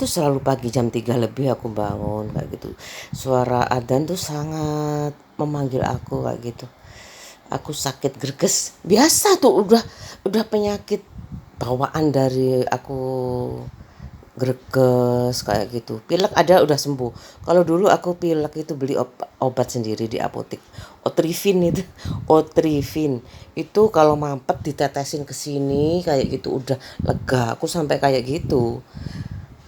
tuh selalu pagi jam 3 lebih aku bangun kayak gitu. Suara adzan tuh sangat memanggil aku kayak gitu. Aku sakit greges. Biasa tuh udah penyakit bawaan dari aku greges kayak gitu. Pilek ada udah sembuh. Kalau dulu aku pilek itu beli obat sendiri di apotek. Otrivin itu, Otrivin. Itu kalau mampet ditetesin ke sini kayak gitu udah lega. Aku sampai kayak gitu.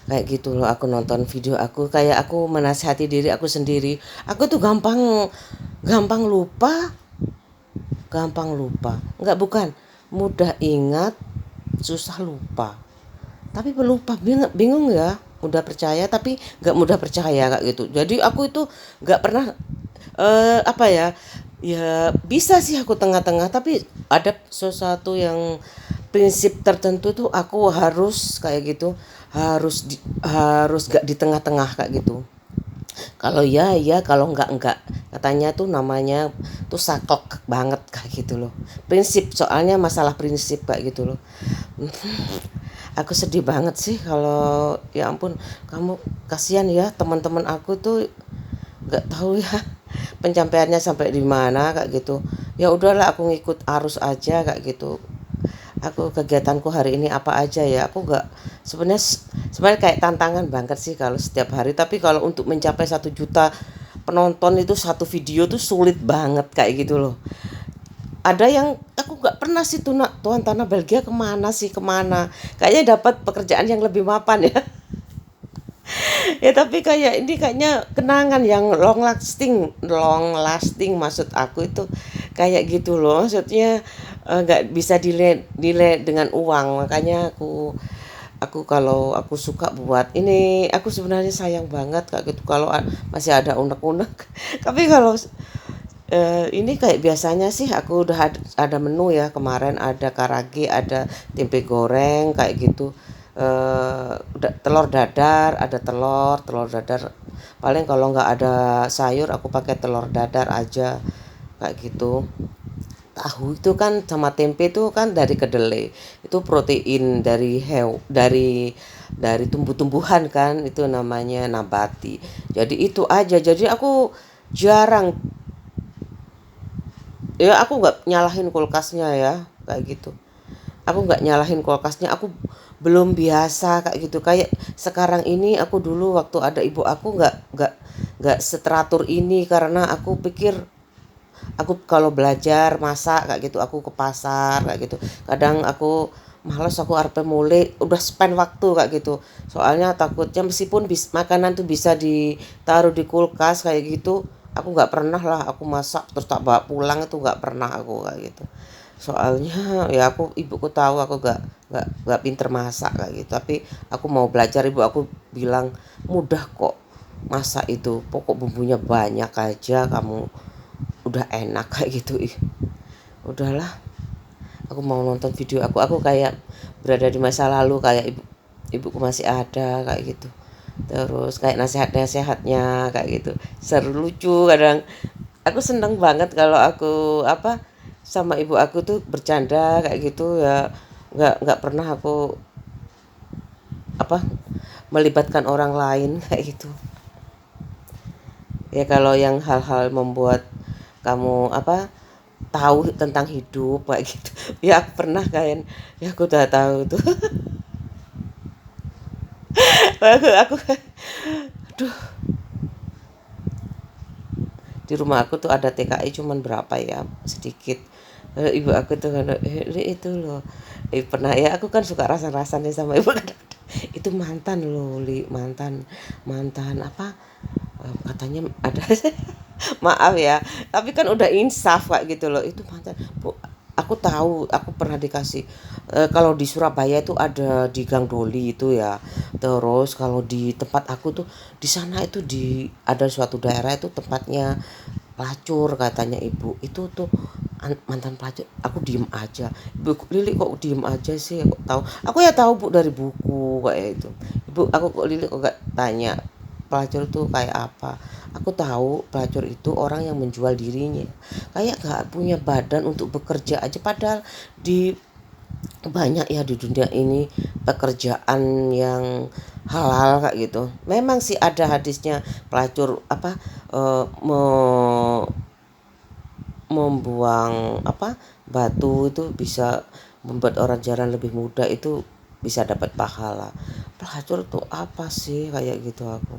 Kayak gitu loh, aku nonton video aku kayak aku menasihati diri aku sendiri. Aku tuh gampang gampang lupa, gampang lupa. Enggak, bukan. Mudah ingat, susah lupa. Tapi pelupa, bingung, bingung ya. Mudah percaya tapi nggak mudah percaya kayak gitu. Jadi aku itu nggak pernah apa ya, ya bisa sih aku tengah-tengah, tapi ada sesuatu yang prinsip tertentu tuh aku harus kayak gitu, harus gak di tengah-tengah kayak gitu. Kalau ya ya, kalau enggak, katanya tuh namanya tuh saklek banget kayak gitu loh. Prinsip, soalnya masalah prinsip kayak gitu loh. Aku sedih banget sih kalau ya ampun, kamu kasihan ya teman-teman aku tuh nggak tahu ya pencapaiannya sampai di mana kayak gitu. Ya udahlah, aku ngikut arus aja kayak gitu. Aku kegiatanku hari ini apa aja ya, aku nggak, sebenarnya sebenarnya kayak tantangan banget sih kalau setiap hari, tapi kalau untuk mencapai 1 juta penonton itu satu video tuh sulit banget kayak gitu loh. Ada yang aku nggak pernah sih tuh, nak, Tuhan tanah Belgia kemana sih, kemana, kayaknya dapat pekerjaan yang lebih mapan ya. Ya tapi kayak ini kayaknya kenangan yang long lasting maksud aku itu kayak gitu loh, maksudnya nggak bisa dile dengan uang. Makanya aku kalau aku suka buat ini, aku sebenarnya sayang banget kayak gitu kalau masih ada unek-unek. Tapi kalau ini kayak biasanya sih aku udah ada menu ya, kemarin ada karage, ada tempe goreng kayak gitu. Telur dadar, ada telur dadar. Paling kalau nggak ada sayur aku pakai telur dadar aja kayak gitu. Tahu itu kan sama tempe itu kan dari kedelai. Itu protein dari dari tumbuh-tumbuhan kan, itu namanya nabati. Jadi itu aja. Jadi aku jarang, ya aku nggak nyalahin kulkasnya ya kayak gitu. Aku nggak nyalahin kulkasnya, aku belum biasa kayak gitu. Kayak sekarang ini, aku dulu waktu ada ibu aku nggak seteratur ini, karena aku pikir aku kalau belajar masak kayak gitu aku ke pasar kayak gitu. Kadang aku males, aku arep mulai udah spend waktu kayak gitu. Soalnya takutnya meskipun makanan tuh bisa ditaruh di kulkas kayak gitu, aku nggak pernah lah aku masak terus tak bawa pulang, itu nggak pernah aku kayak gitu. Soalnya ya aku, ibuku tahu aku nggak pinter masak kayak gitu. Tapi aku mau belajar, ibu aku bilang mudah kok masak itu, pokok bumbunya banyak aja kamu udah enak kayak gitu. Ih, udahlah, aku mau nonton video aku kayak berada di masa lalu, kayak ibuku masih ada kayak gitu. Terus kayak nasihatnya kayak gitu, seru, lucu. Kadang aku seneng banget kalau aku apa sama ibu aku tuh bercanda kayak gitu ya. Nggak pernah aku apa melibatkan orang lain kayak gitu. Ya kalau yang hal-hal membuat kamu apa tahu tentang hidup kayak gitu, ya aku pernah kan, ya aku udah tahu tuh. aku aduh, di rumah aku tuh ada TKI cuman berapa ya, sedikit. Ibu aku tuh kan itu loh, pernah ya, aku kan suka rasan-rasannya sama ibu kan. Itu mantan loh, mantan mantan apa, katanya ada. Maaf ya, tapi kan udah insaf kayak gitu loh, itu mantan bu. Aku tahu, aku pernah dikasih kalau di Surabaya itu ada di Gang Doli itu ya. Terus kalau di tempat aku tuh di sana itu ada suatu daerah itu tempatnya pelacur katanya ibu. Itu tuh mantan pelacur. Aku diem aja. Ibu Lili kok diem aja sih, kok tahu? Aku ya tahu bu dari buku kayak itu. Ibu aku kok Lili kok gak tanya pelacur itu kayak apa? Aku tahu pelacur itu orang yang menjual dirinya, kayak gak punya badan untuk bekerja aja. Padahal di banyak ya di dunia ini pekerjaan yang halal kayak gitu. Memang sih ada hadisnya pelacur apa membuang apa batu itu bisa membuat orang jalan lebih mudah, itu bisa dapat pahala. Pelacur tuh apa sih kayak gitu aku.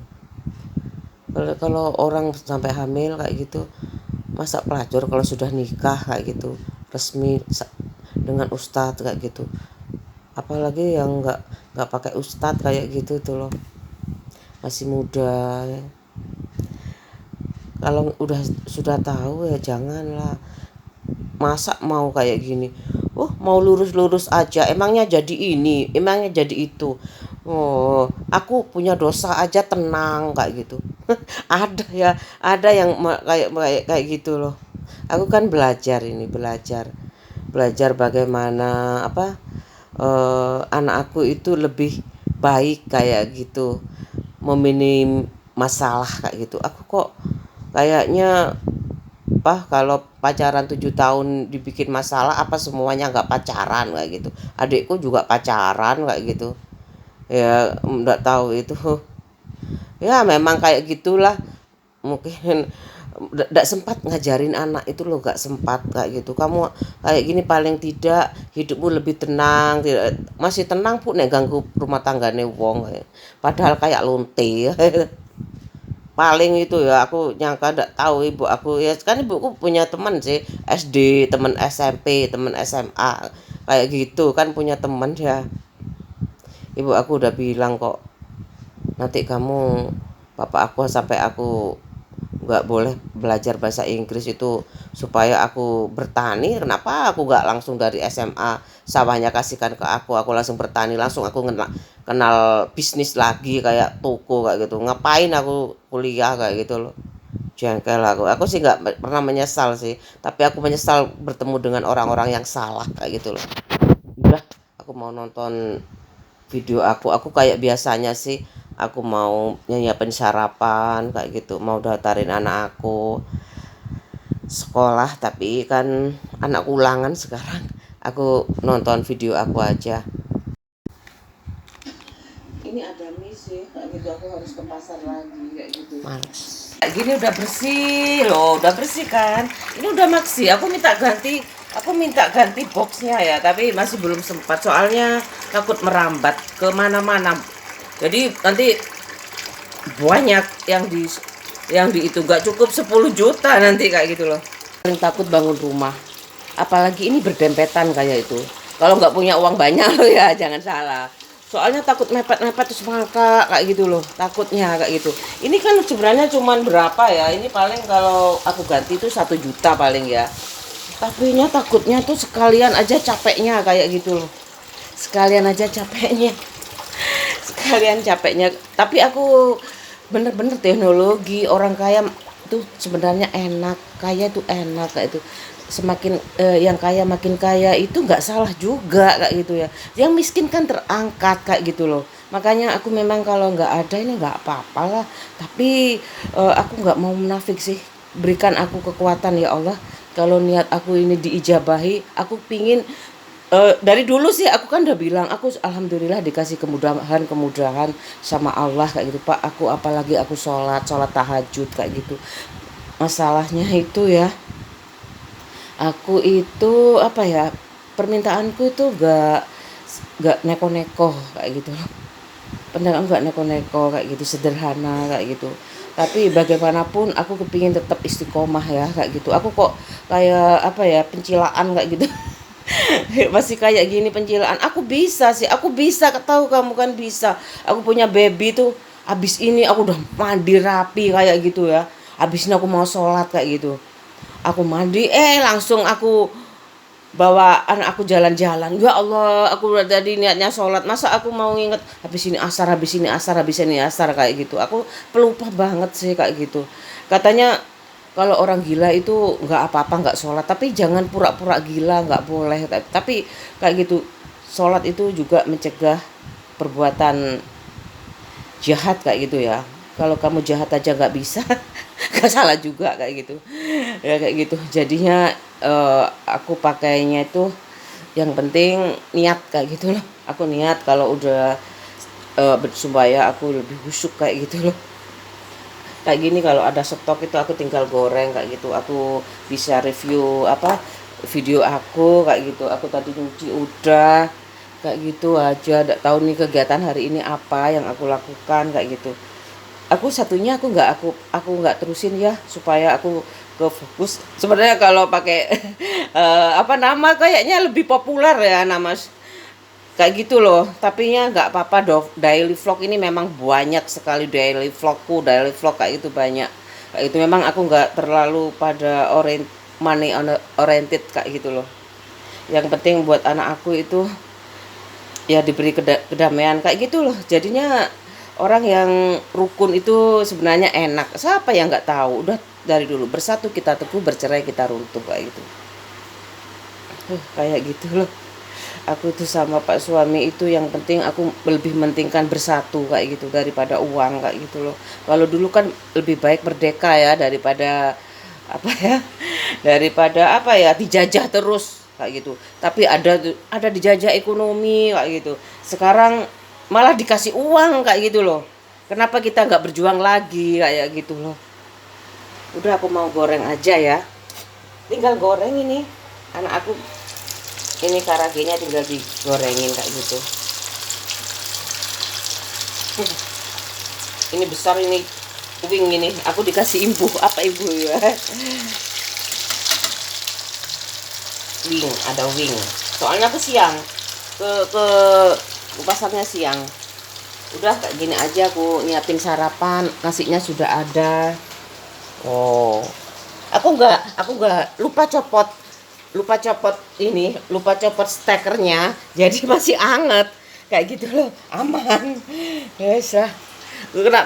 Kalau orang sampai hamil kayak gitu, masa pelacur kalau sudah nikah kayak gitu resmi dengan ustadz kayak gitu. Apalagi yang nggak pakai ustadz kayak gitu tuh loh, masih muda ya. Kalau udah sudah tahu ya janganlah. Masa mau kayak gini, mau lurus-lurus aja emangnya jadi ini, emangnya jadi itu. Oh, aku punya dosa aja tenang kayak gitu. Ada ya, ada yang kayak kayak kayak gitu loh. Aku kan belajar ini, belajar bagaimana apa anak aku itu lebih baik kayak gitu, meminim masalah kayak gitu. Aku kok kayaknya kalau pacaran 7 tahun dibikin masalah, apa semuanya nggak pacaran kayak gitu. Adikku juga pacaran kayak gitu. Ya nggak tahu itu. Ya memang kayak gitulah. Mungkin nggak sempat ngajarin anak itu loh, nggak sempat kayak gitu. Kamu kayak gini paling tidak hidupmu lebih tenang. Tidak, masih tenang pun nek ganggu rumah tanggane wong. Padahal kayak lonte. Paling itu ya aku nyangka ndak tahu ibu aku ya kan, ibuku punya teman sih SD, teman SMP, teman SMA kayak gitu kan, punya teman ya. Ibu aku udah bilang kok, nanti kamu bapak aku sampai aku nggak boleh belajar bahasa Inggris itu supaya aku bertani. Kenapa aku nggak langsung dari SMA sawahnya kasihkan ke aku langsung bertani, langsung aku kenal bisnis lagi kayak toko kayak gitu. Ngapain aku kuliah kayak gitu loh. Jengkel aku sih nggak pernah menyesal sih, tapi aku menyesal bertemu dengan orang-orang yang salah kayak gitu loh. Udah, aku mau nonton video aku kayak biasanya sih, aku mau nyiapin sarapan kayak gitu, mau daftarin anak aku sekolah, tapi kan anak ulangan sekarang. Aku nonton video aku aja. Ini ada mie sih kayak gitu, aku harus ke pasar lagi kayak gitu. Males. Kayak gini udah bersih loh, udah bersih kan. Ini udah maksi. Aku minta ganti boxnya ya, tapi masih belum sempat soalnya takut merambat ke mana-mana. Jadi nanti banyak yang di itu nggak cukup 10 juta nanti kayak gitu loh. Paling takut bangun rumah, apalagi ini berdempetan kayak itu. Kalau nggak punya uang banyak loh ya, jangan salah. Soalnya takut mepet-mepet terus mangkak kayak gitu loh, takutnya kayak gitu. Ini kan sebenarnya cuman berapa ya, ini paling kalau aku ganti itu 1 juta paling ya. Tapi takutnya tuh sekalian aja capeknya kayak gitu loh, sekalian aja capeknya, sekalian capeknya. Tapi aku bener-bener teknologi orang kaya tuh sebenarnya enak, kaya tuh enak kayak itu. Semakin yang kaya makin kaya itu nggak salah juga kayak gitu ya. Yang miskin kan terangkat kayak gitu loh. Makanya aku memang kalau nggak ada ini nggak apa-apa lah. Tapi aku nggak mau munafik sih. Berikan aku kekuatan ya Allah. Kalau niat aku ini diijabahi, aku pingin dari dulu sih aku kan udah bilang, aku alhamdulillah dikasih kemudahan sama Allah kayak gitu Pak. Aku apalagi aku sholat tahajud kayak gitu. Masalahnya itu ya, aku itu apa ya, permintaanku itu gak neko-neko kayak gitu. Permintaan gak neko-neko kayak gitu, sederhana kayak gitu. Tapi bagaimanapun aku kepingin tetap istiqomah ya kayak gitu. Aku kok kayak apa ya, pencilaan kayak gitu. Masih kayak gini pencilaan. Aku bisa, tahu kamu kan bisa. Aku punya baby tuh, abis ini aku udah mandi rapi kayak gitu ya. Abis ini aku mau sholat kayak gitu. Aku mandi, langsung aku bawa anak aku jalan-jalan. Ya Allah, aku udah tadi niatnya sholat, masa aku mau inget habis ini asar, kayak gitu. Aku pelupa banget sih kayak gitu. Katanya kalau orang gila itu nggak apa-apa nggak sholat, tapi jangan pura-pura gila, nggak boleh. Tapi kayak gitu, sholat itu juga mencegah perbuatan jahat kayak gitu ya. Kalau kamu jahat aja nggak bisa, nggak salah juga kayak gitu. Ya kayak gitu. Jadinya aku pakainya itu yang penting niat kayak gitu loh. Aku niat kalau udah supaya aku lebih khusyuk kayak gitu loh. Kayak gini kalau ada stok itu aku tinggal goreng kayak gitu, aku bisa review apa video aku kayak gitu. Aku tadi nyuci udah kayak gitu aja, nggak tahu nih kegiatan hari ini apa yang aku lakukan kayak gitu. Aku satunya aku nggak terusin ya supaya aku ke fokus. Sebenarnya kalau pakai apa nama kayaknya lebih populer ya nama kayak gitu loh. Tapi ya nggak apa-apa dong, daily vlog ini memang banyak sekali, daily vlog kayak gitu banyak kayak itu. Memang aku nggak terlalu pada money oriented kayak gitu loh. Yang penting buat anak aku itu ya diberi kedamaian kayak gitu loh. Jadinya orang yang rukun itu sebenarnya enak. Siapa yang nggak tahu, udah dari dulu bersatu kita teguh, bercerai kita runtuh kayak gitu. Kayak gitu loh. Aku tuh sama Pak suami itu yang penting aku lebih mentingkan bersatu kayak gitu daripada uang kayak gitu loh. Kalau dulu kan lebih baik merdeka ya daripada apa ya, daripada apa ya dijajah terus kayak gitu. Tapi ada dijajah ekonomi kayak gitu. Sekarang malah dikasih uang kayak gitu loh. Kenapa kita nggak berjuang lagi kayak gitu loh. Udah aku mau goreng aja ya. Tinggal goreng ini. Anak aku ini karagenya tinggal digorengin kayak gitu. Ini besar ini wing ini. Aku dikasih ibu apa ibu ya? Wing, ada wing. Soalnya aku siang ke pasarnya siang. Udah kayak gini aja aku nyiapin sarapan, nasinya sudah ada. Oh, aku nggak lupa copot stekernya, jadi masih anget kayak gitu loh, aman. Yes lah.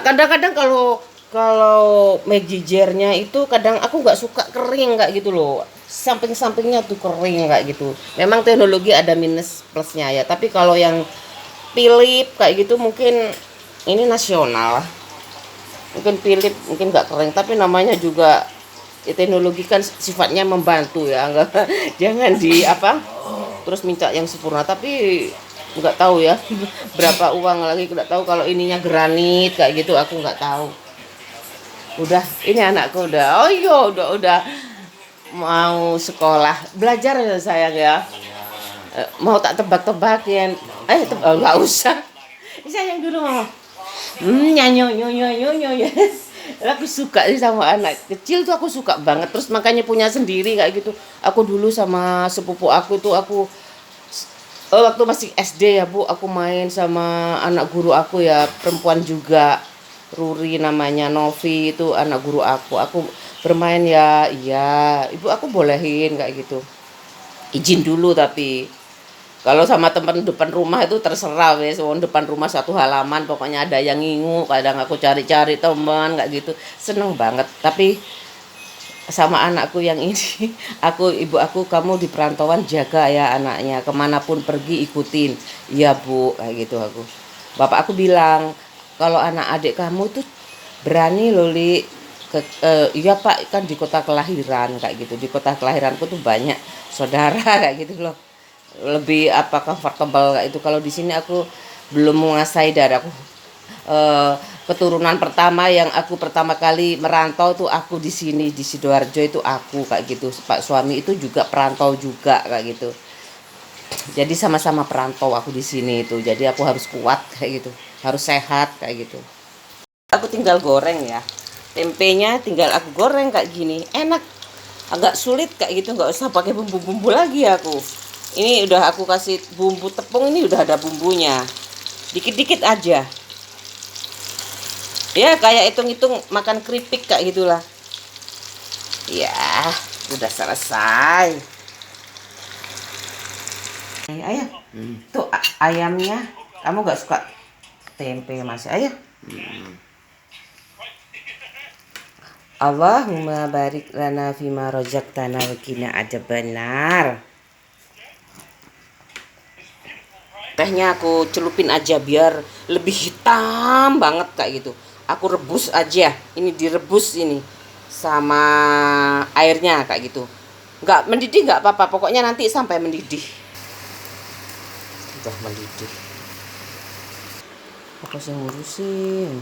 Kadang-kadang kalau kalau mejijernya itu kadang aku nggak suka kering kayak gitu loh, samping-sampingnya tuh kering kayak gitu. Memang teknologi ada minus plusnya ya, tapi kalau yang Philip kayak gitu mungkin ini nasional, mungkin Philip mungkin nggak kering, tapi namanya juga teknologi kan sifatnya membantu ya, enggak jangan di apa terus minta yang sempurna. Tapi nggak tahu ya berapa uang lagi, nggak tahu kalau ininya granit kayak gitu, aku nggak tahu. Udah ini anakku udah, oh iya udah mau sekolah belajar ya sayang ya. Mau tak tebak-tebakin, nggak usah, sayang dulu mau. Nyanyo nyanyo nyanyo nyanyo. Aku suka sih sama anak kecil tuh, aku suka banget. Terus makanya punya sendiri kayak gitu. Aku dulu sama sepupu aku tuh waktu masih SD ya Bu, aku main sama anak guru aku ya, perempuan juga. Ruri namanya, Novi itu anak guru aku. Aku bermain ya, iya, ibu aku bolehin kayak gitu. Izin dulu tapi kalau sama teman depan rumah itu terserah wes, depan rumah satu halaman pokoknya ada yang ngingu, kadang aku cari-cari teman kayak gitu. Seneng banget. Tapi sama anakku yang ini, ibu aku, kamu di perantauan jaga ya anaknya, kemanapun pergi ikutin. Iya Bu, kayak gitu aku. Bapak aku bilang, kalau anak adik kamu tuh berani loh Li, iya Pak, kan di kota kelahiran kayak gitu. Di kota kelahiranku tuh banyak saudara kayak gitu loh, lebih apa comfortable kayak itu. Kalau di sini aku belum menguasai darahku. eh, Keturunan pertama yang aku pertama kali merantau tuh aku di sini di Sidoarjo itu aku kayak gitu. Pak suami itu juga perantau juga kayak gitu. Jadi sama-sama perantau aku di sini itu. Jadi aku harus kuat kayak gitu. Harus sehat kayak gitu. Aku tinggal goreng ya. Tempenya tinggal aku goreng kayak gini. Enak. Agak sulit kayak gitu, nggak usah pakai bumbu-bumbu lagi aku. Ini udah aku kasih bumbu tepung, ini udah ada bumbunya. Dikit-dikit aja. Ya kayak hitung-hitung makan keripik kayak gitulah. Ya, udah selesai. Ayah, tuh ayamnya. Kamu nggak suka tempe Mas? Ayah. Allahumma barik lana fima razaqtana wa qina adzabannar. Tehnya aku celupin aja biar lebih hitam banget kayak gitu. Aku rebus aja. Ini direbus ini sama airnya kayak gitu. Nggak mendidih nggak apa-apa. Pokoknya nanti sampai mendidih. Udah mendidih. Apa sih ngurusin?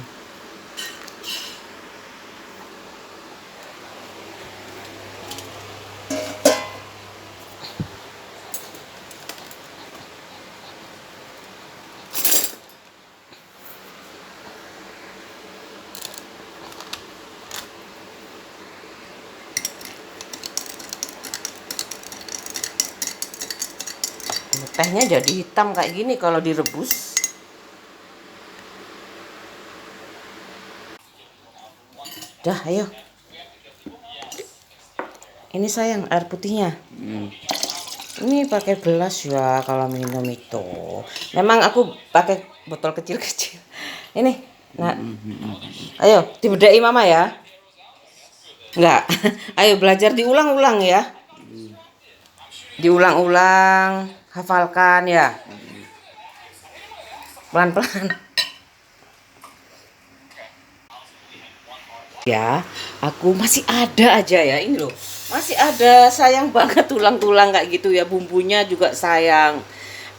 Tehnya jadi hitam kayak gini kalau direbus. Dah, ayo. Ini sayang air putihnya. Ini pakai gelas ya kalau minum itu. Memang aku pakai botol kecil-kecil. Ini. Nah, ayo dibedai mama ya. Enggak. Ayo belajar diulang-ulang ya. Diulang-ulang, hafalkan ya. Pelan-pelan. Ya, aku masih ada aja ya ini loh. Masih ada, sayang banget tulang-tulang kayak gitu ya, bumbunya juga sayang.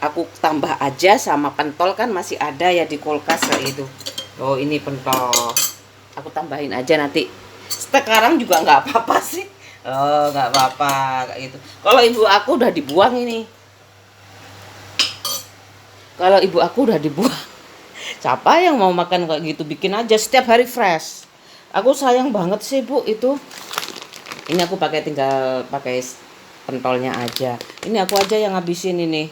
Aku tambah aja sama pentol kan masih ada ya di kulkas kayak itu. Oh, ini pentol. Aku tambahin aja nanti. Sekarang juga nggak apa-apa sih. Oh, nggak apa-apa kayak gitu. Kalau ibu aku udah dibuang ini. Kalau ibu aku udah dibuang. Siapa yang mau makan kayak gitu? Bikin aja setiap hari fresh. Aku sayang banget sih bu itu. Ini aku tinggal pakai pentolnya aja. Ini aku aja yang ngabisin ini.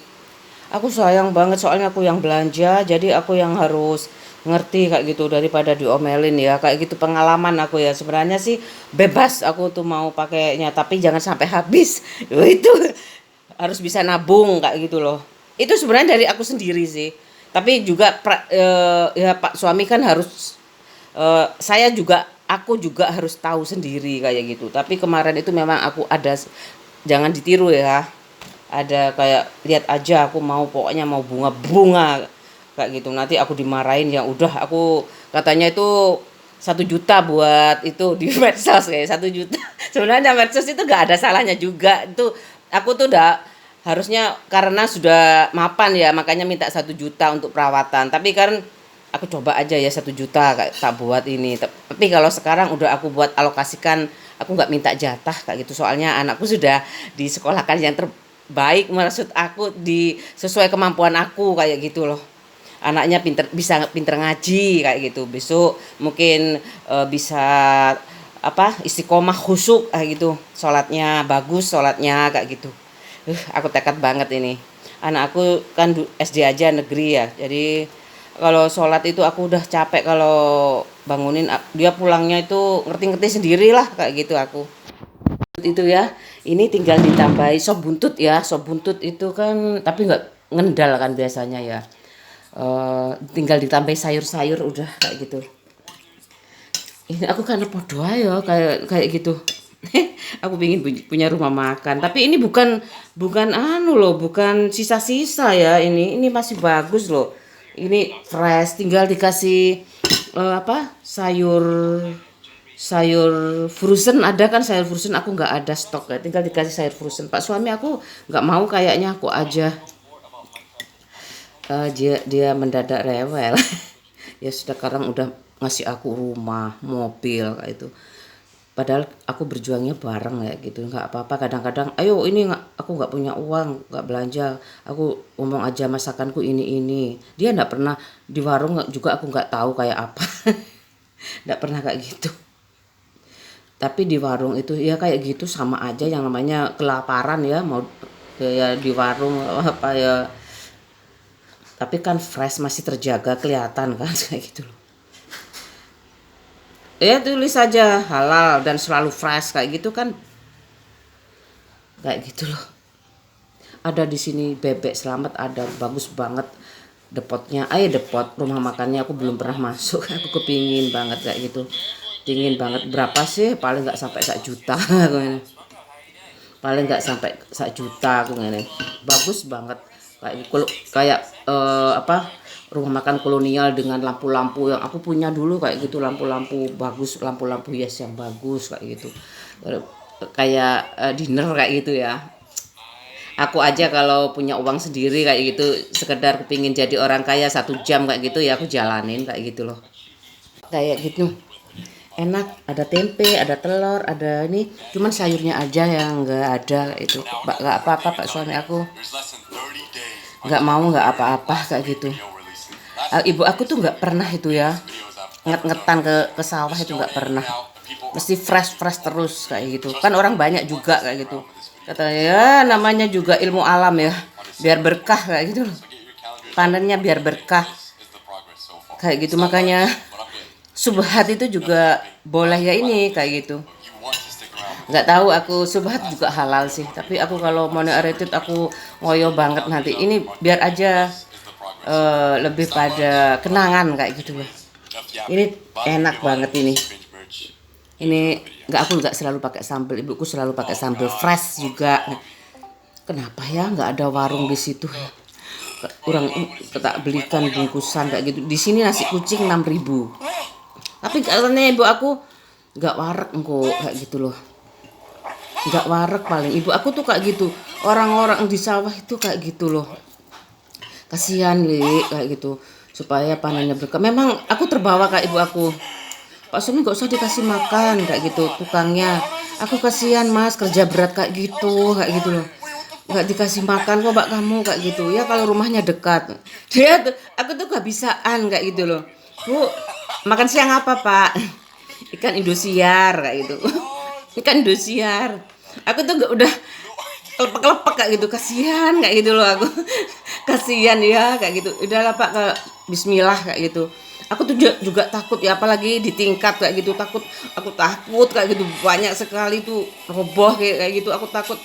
Aku sayang banget soalnya aku yang belanja, jadi aku yang harus ngerti kayak gitu daripada diomelin ya. Kayak gitu pengalaman aku ya. Sebenarnya sih bebas aku tuh mau pakainya, tapi jangan sampai habis. Itu harus bisa nabung kayak gitu loh. Itu sebenarnya dari aku sendiri sih. Tapi juga ya Pak suami kan harus saya juga aku juga harus tahu sendiri kayak gitu. Tapi kemarin itu memang aku ada, jangan ditiru ya. Ada kayak lihat aja aku mau pokoknya mau bunga-bunga kayak gitu. Nanti aku dimarahin ya udah aku katanya itu 1 juta buat itu di medsos kayak 1 juta. Sebenarnya medsos itu gak ada salahnya juga. Itu aku tuh udah harusnya karena sudah mapan ya makanya minta 1 juta untuk perawatan. Tapi kan aku coba aja ya 1 juta kayak tak buat ini. Tapi kalau sekarang udah aku buat alokasikan, aku nggak minta jatah kayak gitu. Soalnya anakku sudah disekolahkan yang terbaik, maksud aku di sesuai kemampuan aku kayak gitu loh. Anaknya bisa pinter ngaji kayak gitu. Besok mungkin bisa apa istiqomah khusyuk kayak gitu. Sholatnya bagus, sholatnya kayak gitu. Aku tekad banget ini. Anak aku kan SD aja negeri ya. Jadi kalau sholat itu aku udah capek kalau bangunin dia pulangnya itu ngerti-ngerti sendiri lah kayak gitu aku. Itu ya. Ini tinggal ditambahi sop buntut ya. Sop buntut itu kan tapi nggak ngendal kan biasanya ya. Tinggal ditambahi sayur-sayur udah kayak gitu. Ini aku kan podo ya kayak kayak gitu. Aku pengen punya rumah makan, tapi ini bukan anu loh, bukan sisa-sisa ya ini masih bagus loh. Ini fresh, tinggal dikasih apa sayur sayur frozen ada kan sayur frozen aku nggak ada stok ya, tinggal dikasih sayur frozen. Pak suami aku nggak mau kayaknya aku aja. Dia mendadak rewel. Ya sudah sekarang udah ngasih aku rumah, mobil kayak itu. Padahal aku berjuangnya bareng ya gitu, nggak apa-apa. Kadang-kadang ayo ini aku nggak punya uang nggak belanja, aku ngomong aja masakanku ini dia nggak pernah di warung juga aku nggak tahu kayak apa. Nggak pernah kayak gitu, tapi di warung itu ya kayak gitu sama aja yang namanya kelaparan ya mau ya di warung apa ya, tapi kan fresh masih terjaga kelihatan kan kayak gitu loh. Ya tulis saja halal dan selalu fresh kayak gitu kan, kayak gitu loh. Ada di sini bebek selamat ada bagus banget depotnya. Depot rumah makannya aku belum pernah masuk. Aku kepingin banget kayak gitu, dingin banget. Berapa sih? Paling nggak sampai 1 juta. Paling nggak sampai 1 juta aku ini. Bagus banget kayak apa rumah makan kolonial dengan lampu-lampu yang aku punya dulu kayak gitu, lampu-lampu bagus, lampu-lampu hias yang bagus kayak gitu, kayak dinner kayak gitu ya. Aku aja kalau punya uang sendiri kayak gitu, sekedar kepingin jadi orang kaya 1 jam kayak gitu ya aku jalanin kayak gitu loh. Kayak gitu. Enak, ada tempe, ada telur, ada ini. Cuman sayurnya aja yang nggak ada itu. Nggak apa-apa Pak suami aku. Nggak mau nggak apa-apa kayak gitu. Ibu aku tuh nggak pernah itu ya nget-ngetan ke sawah itu nggak pernah. Mesti fresh fresh terus kayak gitu. Kan orang banyak juga kayak gitu. Katanya ya namanya juga ilmu alam ya. Biar berkah kayak gitu loh. Panennya biar berkah. Kayak gitu makanya subhat itu juga boleh ya ini kayak gitu. Nggak tahu aku subhat juga halal sih. Tapi aku kalau money attitude aku ngoyo banget nanti. Ini biar aja lebih pada kenangan kayak gitu loh. Ini enak banget ini. Ini aku nggak selalu pakai sambal, ibuku selalu pakai sambal fresh juga. Kenapa ya nggak ada warung di situ ya? Orang tak belikan bungkusan kayak gitu. Di sini nasi kucing 6.000. Tapi katanya ibu aku nggak warek engko kayak gitu loh. Nggak warek paling. Ibu aku tuh kayak gitu. Orang-orang di sawah itu kayak gitu loh. Kasihan kayak gitu. Supaya panennya berkah. Memang aku terbawa kayak ibu aku. Pak Sumi gak usah dikasih makan kayak gitu tukangnya. Aku kasihan mas kerja berat kayak gitu loh. Nggak dikasih makan kok mbak kamu kayak gitu ya kalau rumahnya dekat. Aku tuh gak bisaan kayak gitu loh. Bu, makan siang apa pak? Ikan Indosiar kayak gitu. Ikan Indosiar. Aku tuh gak udah lepek-lepek kayak gitu kasihan kayak gitu loh aku. Kasihan ya kayak gitu. Udahlah pak ke Bismillah kayak gitu. Aku tuh juga takut ya apalagi di tingkat kayak gitu aku takut kayak gitu banyak sekali tuh roboh kayak gitu aku takut.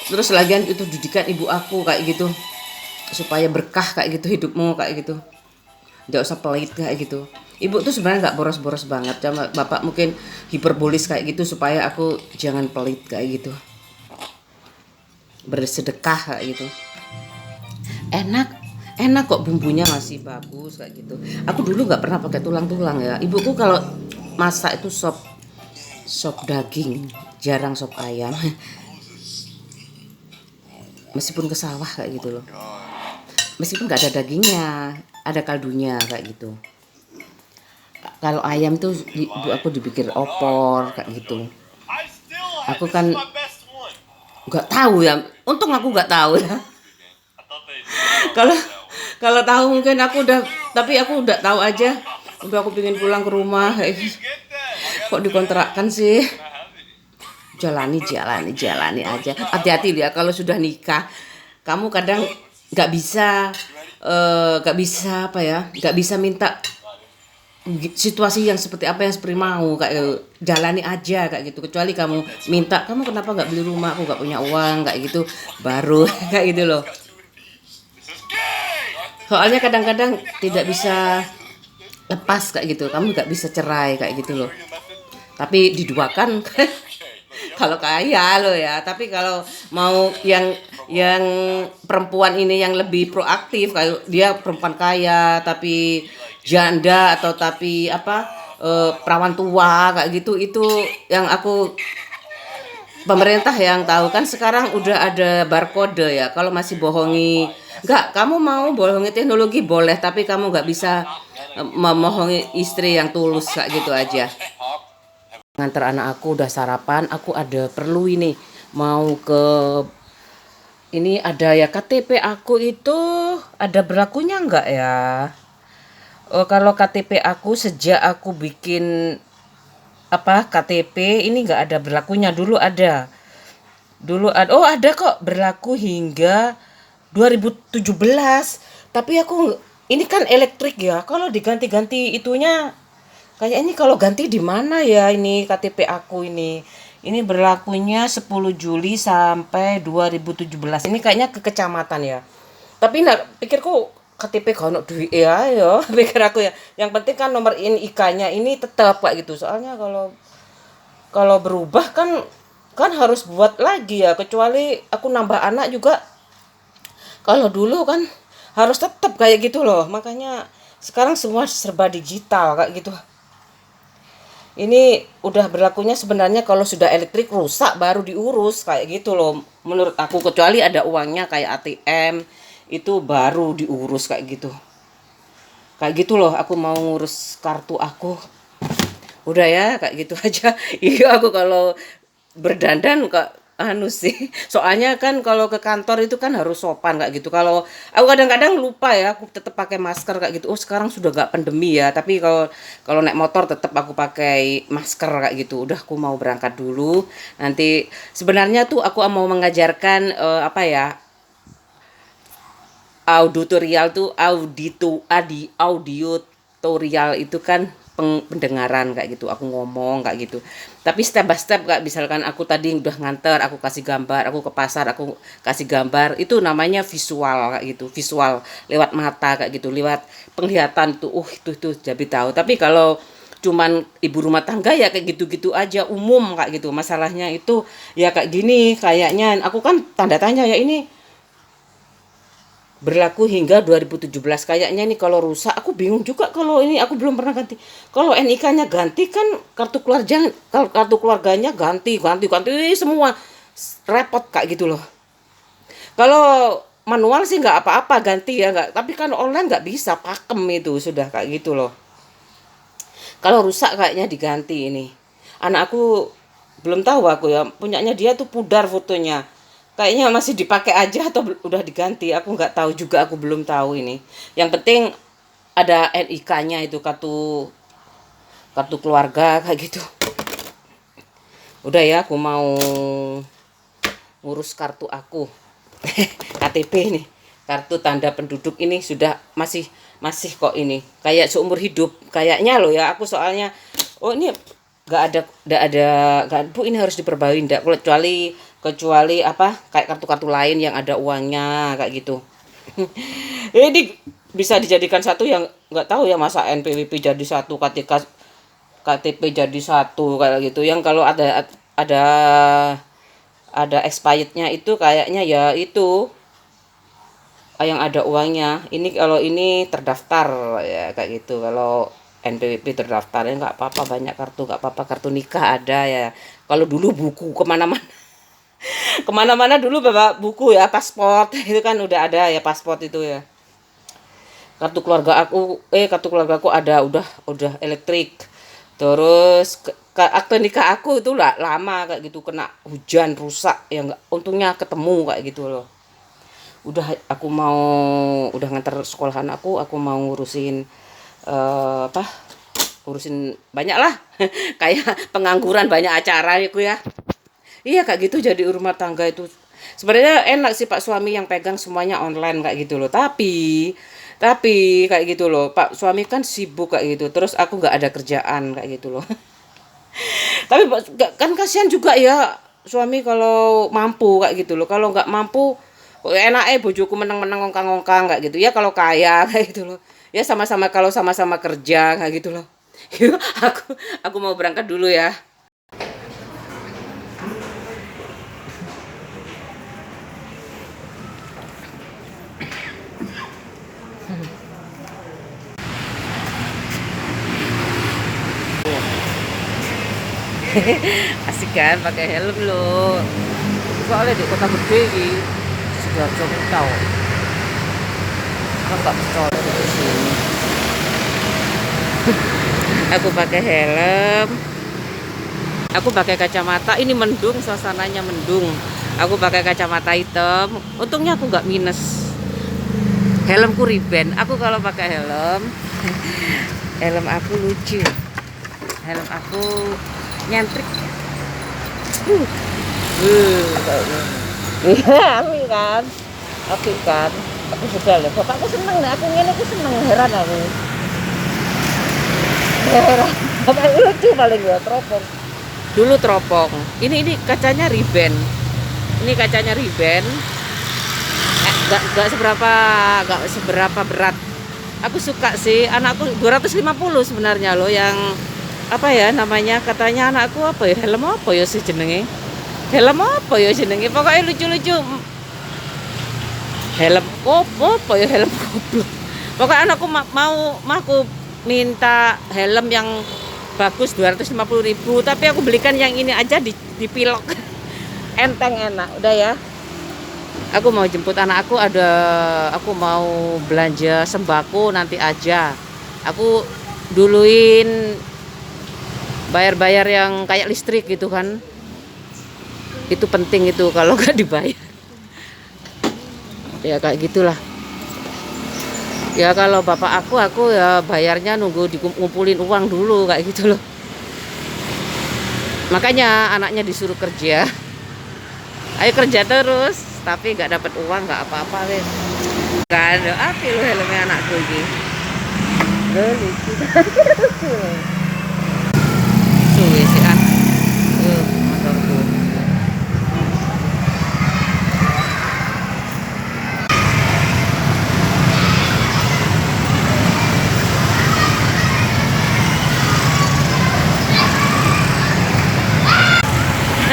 Terus lagian itu didikan ibu aku kayak gitu supaya berkah kayak gitu hidupmu kayak gitu. Nggak usah pelit kayak gitu. Ibu tuh sebenarnya nggak boros-boros banget, cuma bapak mungkin hiperbolis kayak gitu supaya aku jangan pelit kayak gitu. Bersedekah kayak gitu. Enak, enak kok bumbunya masih bagus kayak gitu. Aku dulu nggak pernah pakai tulang-tulang ya. Ibuku kalau masak itu sop daging, jarang sop ayam. Meskipun ke sawah kayak gitu loh. Meskipun nggak ada dagingnya, ada kaldunya kayak gitu. Kalau ayam tuh ibu aku dipikir opor kayak gitu. Aku kan nggak tahu ya. Untung aku nggak tahu ya. Kalau kalau tahu mungkin aku udah, tapi aku udah tahu aja. Udah aku pengen pulang ke rumah. Kok dikontrakkan sih? Jalani aja. Hati-hati dia kalau sudah nikah. Kamu kadang nggak bisa apa ya? Nggak bisa minta situasi yang seperti apa yang seperti mau kayak jalani aja kayak gitu kecuali kamu minta kamu kenapa nggak beli rumah aku nggak punya uang kayak gitu baru kayak gitu loh soalnya kadang-kadang tidak bisa lepas kayak gitu kamu nggak bisa cerai kayak gitu loh tapi diduakan kalau kaya loh ya tapi kalau mau yang perempuan ini yang lebih proaktif kayak dia perempuan kaya tapi janda atau tapi apa perawan tua kayak gitu itu yang aku pemerintah yang tahu kan sekarang udah ada barcode ya kalau masih bohongi enggak kamu mau bohongi teknologi boleh tapi kamu nggak bisa memohongi istri yang tulus kayak gitu aja. Nganter anak aku udah sarapan aku ada perlu ini mau ke ini ada ya KTP aku itu ada berlakunya enggak ya. Kalau KTP aku sejak aku bikin apa KTP ini nggak ada berlakunya dulu ada oh ada kok berlaku hingga 2017 tapi aku ini kan elektrik ya kalau diganti-ganti itunya kayak ini kalau ganti di mana ya ini KTP aku ini berlakunya 10 Juli sampai 2017 ini kayaknya ke kecamatan ya tapi pikirku KTP kalau duit ya pikir aku ya yang penting kan nomor IK-nya ini tetap kayak gitu soalnya kalau berubah kan harus buat lagi ya kecuali aku nambah anak juga kalau dulu kan harus tetap kayak gitu loh makanya sekarang semua serba digital kayak gitu Ini udah berlakunya sebenarnya kalau sudah elektrik rusak baru diurus kayak gitu loh. Menurut aku kecuali ada uangnya kayak ATM itu baru diurus kayak gitu. Kayak gitu loh aku mau ngurus kartu aku. Udah ya kayak gitu aja. Iya aku kalau berdandan kak anu sih. Soalnya kan kalau ke kantor itu kan harus sopan kayak gitu. Kalau aku kadang-kadang lupa ya, aku tetap pakai masker kayak gitu. Oh, sekarang sudah gak pandemi ya, tapi kalau kalau naik motor tetap aku pakai masker kayak gitu. Udah aku mau berangkat dulu. Nanti sebenarnya tuh aku mau mengajarkan apa ya? Auditorial tuh audio tutorial itu kan pendengaran kayak gitu aku ngomong kayak gitu tapi step by step kak misalkan aku tadi udah nganter aku kasih gambar aku ke pasar aku kasih gambar itu namanya visual kayak gitu visual lewat mata kayak gitu lewat penglihatan tuh itu jadi tahu tapi kalau cuman ibu rumah tangga ya kayak gitu-gitu aja umum kayak gitu masalahnya itu ya kayak gini kayaknya aku kan tanda tanya ya ini berlaku hingga 2017 kayaknya nih kalau rusak aku bingung juga kalau ini aku belum pernah ganti kalau NIK-nya ganti kan kartu keluarganya ganti semua repot kayak gitu loh kalau manual sih nggak apa-apa ganti ya nggak tapi kan online nggak bisa pakem itu sudah kayak gitu loh kalau rusak kayaknya diganti ini anak aku belum tahu aku ya punyanya dia tuh pudar fotonya kayaknya masih dipakai aja atau udah diganti aku nggak tahu juga aku belum tahu ini yang penting ada NIK-nya itu kartu kartu keluarga kayak gitu udah ya aku mau ngurus kartu aku KTP ini kartu tanda penduduk ini sudah masih masih kok ini kayak seumur hidup kayaknya loh ya aku soalnya oh ini nggak ada bu ini harus diperbarui nggak kecuali kecuali apa kayak kartu-kartu lain yang ada uangnya kayak gitu ini bisa dijadikan satu yang nggak tahu ya masa NPWP jadi satu KTP jadi satu kayak gitu yang kalau ada ada expirednya itu kayaknya ya itu yang ada uangnya ini kalau ini terdaftar ya kayak gitu kalau NPWP terdaftar ya nggak apa-apa banyak kartu nggak apa-apa kartu nikah ada ya kalau dulu buku kemana-mana kemana-mana dulu bawa buku ya paspor itu kan udah ada ya paspor itu ya kartu keluarga aku ada udah elektrik terus akte nikah aku itu lah lama kayak gitu kena hujan rusak ya nggak untungnya ketemu kayak gitu loh udah aku mau udah nganter sekolahan aku mau ngurusin apa ngurusin banyak lah kayak pengangguran banyak acara aku ya iya kayak gitu jadi rumah tangga itu sebenarnya enak sih Pak suami yang pegang semuanya online kayak gitu loh tapi kayak gitu loh Pak suami kan sibuk kayak gitu terus aku nggak ada kerjaan kayak gitu loh tapi kan kasihan juga ya suami kalau mampu kayak gitu loh kalau nggak mampu enaknya bojoku menang-menang ngongkang-ngongkang kayak gitu ya kalau kaya kayak gitu loh ya sama-sama kalau sama-sama kerja kayak gitu loh yuk aku mau berangkat dulu ya asik kan pakai helm lo soalnya di kota gede ini Sidoarjo tahu aku nggak percaya di sini aku pakai helm aku pakai kacamata ini mendung suasananya mendung aku pakai kacamata hitam untungnya aku nggak minus helmku riben aku kalau pakai helm helm aku lucu helm aku nyentrik iya aku kan aku juga loh bapakku seneng deh aku ngene aku seneng heran aku heran bapak lucu paling ya teropong dulu teropong ini kacanya riben ini kacanya riben nggak seberapa berat aku suka sih anakku 250 sebenarnya loh yang apa ya namanya katanya anakku apa ya helm apa ya sih jenenge pokoknya lucu-lucu helm apa ya helm goblok pokoknya anakku mau aku minta helm yang bagus 250.000, tapi aku belikan yang ini aja di Pilok. Enteng, enak. Udah ya. Aku mau jemput anak aku, aku mau belanja sembako nanti aja. Aku duluin bayar-bayar yang kayak listrik gitu kan. Itu penting itu, kalau nggak dibayar. Ya kayak gitulah. Ya kalau bapak aku ya bayarnya nunggu dikumpulin uang dulu kayak gitu loh. Makanya anaknya disuruh kerja. Ayo kerja terus, tapi nggak dapat uang nggak apa-apa wes. Gak ada apa lu helmnya anakku ini. Lucu. Suwe si an. Motorku.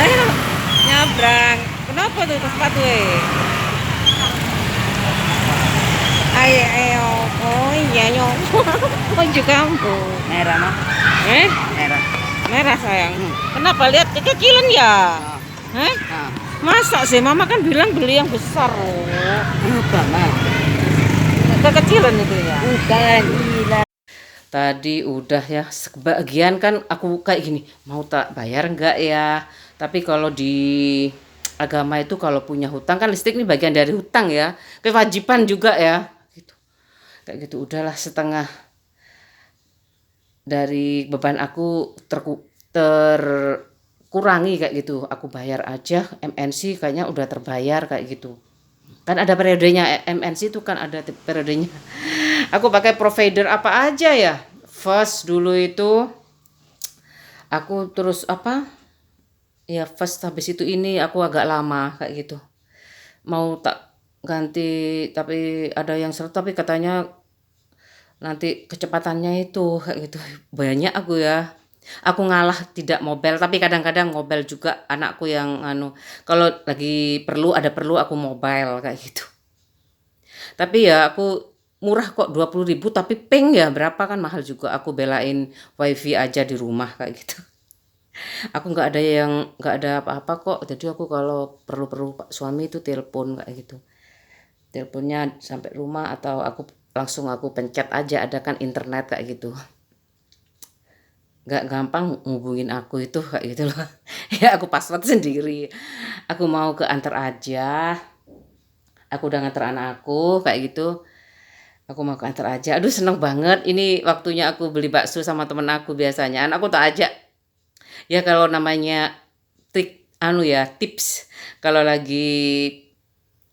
Ayo nyabrang. Kenapa tuh sepatu ayo. Oh iya nyok. Oh juga kamu. Merah mah, merah. Merah sayang. Kenapa lihat kekecilan ya? Hah? Nah, Masa sih mama kan bilang beli yang besar loh. bukan mah. Kekecilan itu ya. Bukan, gila. Tadi udah ya, sebagian kan aku kayak gini, mau tak bayar enggak ya? Tapi kalau di agama itu kalau punya hutang kan listrik ini bagian dari hutang ya, kewajiban juga ya. Gitu. Kayak gitu udahlah, setengah dari beban aku terkurangi kayak gitu. Aku bayar aja, MNC kayaknya udah terbayar kayak gitu. Kan ada periodenya, MNC itu kan ada periodenya. Aku pakai provider apa aja ya. First dulu itu aku terus apa? Ya first, habis itu ini aku agak lama kayak gitu. Mau tak ganti tapi ada yang seret, tapi katanya nanti kecepatannya itu kayak gitu. Banyak aku ya. Aku ngalah tidak mobile, tapi kadang-kadang mobile juga anakku yang kalau lagi perlu aku mobile kayak gitu. Tapi ya aku murah kok 20.000, tapi ping ya berapa kan mahal juga. Aku belain wifi aja di rumah kayak gitu. Aku nggak ada apa-apa kok. Jadi aku kalau perlu Pak suami itu telepon kayak gitu. Teleponnya sampai rumah atau aku pencet aja, ada kan internet kayak gitu. Nggak gampang ngubungin aku itu kayak gitu loh. Ya aku password sendiri. Aku mau ke antar aja. Aku udah nganter anak aku kayak gitu. Aku mau ke antar aja. Aduh seneng banget. Ini waktunya aku beli bakso sama temen aku biasanya. Anakku tak ajak. Ya kalau namanya tips. Kalau lagi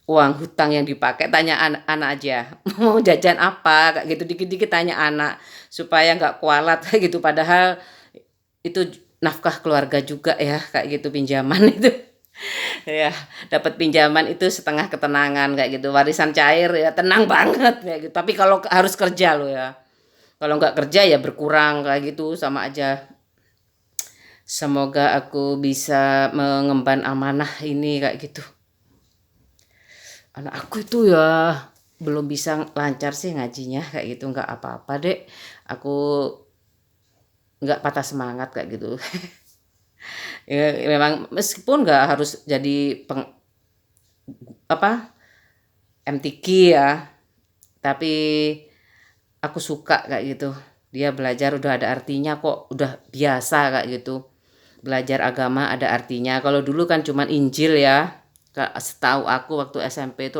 uang hutang yang dipakai, tanya anak aja. Mau jajan apa kayak gitu, dikit-dikit tanya anak supaya nggak kualat kayak gitu. Padahal itu nafkah keluarga juga ya kayak gitu, pinjaman itu. Ya, dapat pinjaman itu setengah ketenangan kayak gitu. Warisan cair ya tenang banget kayak gitu. Tapi kalau harus kerja loh ya. Kalau nggak kerja ya berkurang kayak gitu, sama aja. Semoga aku bisa mengemban amanah ini kayak gitu. Anak aku itu ya belum bisa lancar sih ngajinya kayak gitu, nggak apa-apa dek. Aku nggak patah semangat kayak gitu. Ya, memang meskipun nggak harus jadi MTQ ya, tapi aku suka kayak gitu. Dia belajar udah ada artinya kok, udah biasa kayak gitu. Belajar agama ada artinya. Kalau dulu kan cuman Injil ya. Setahu aku waktu SMP itu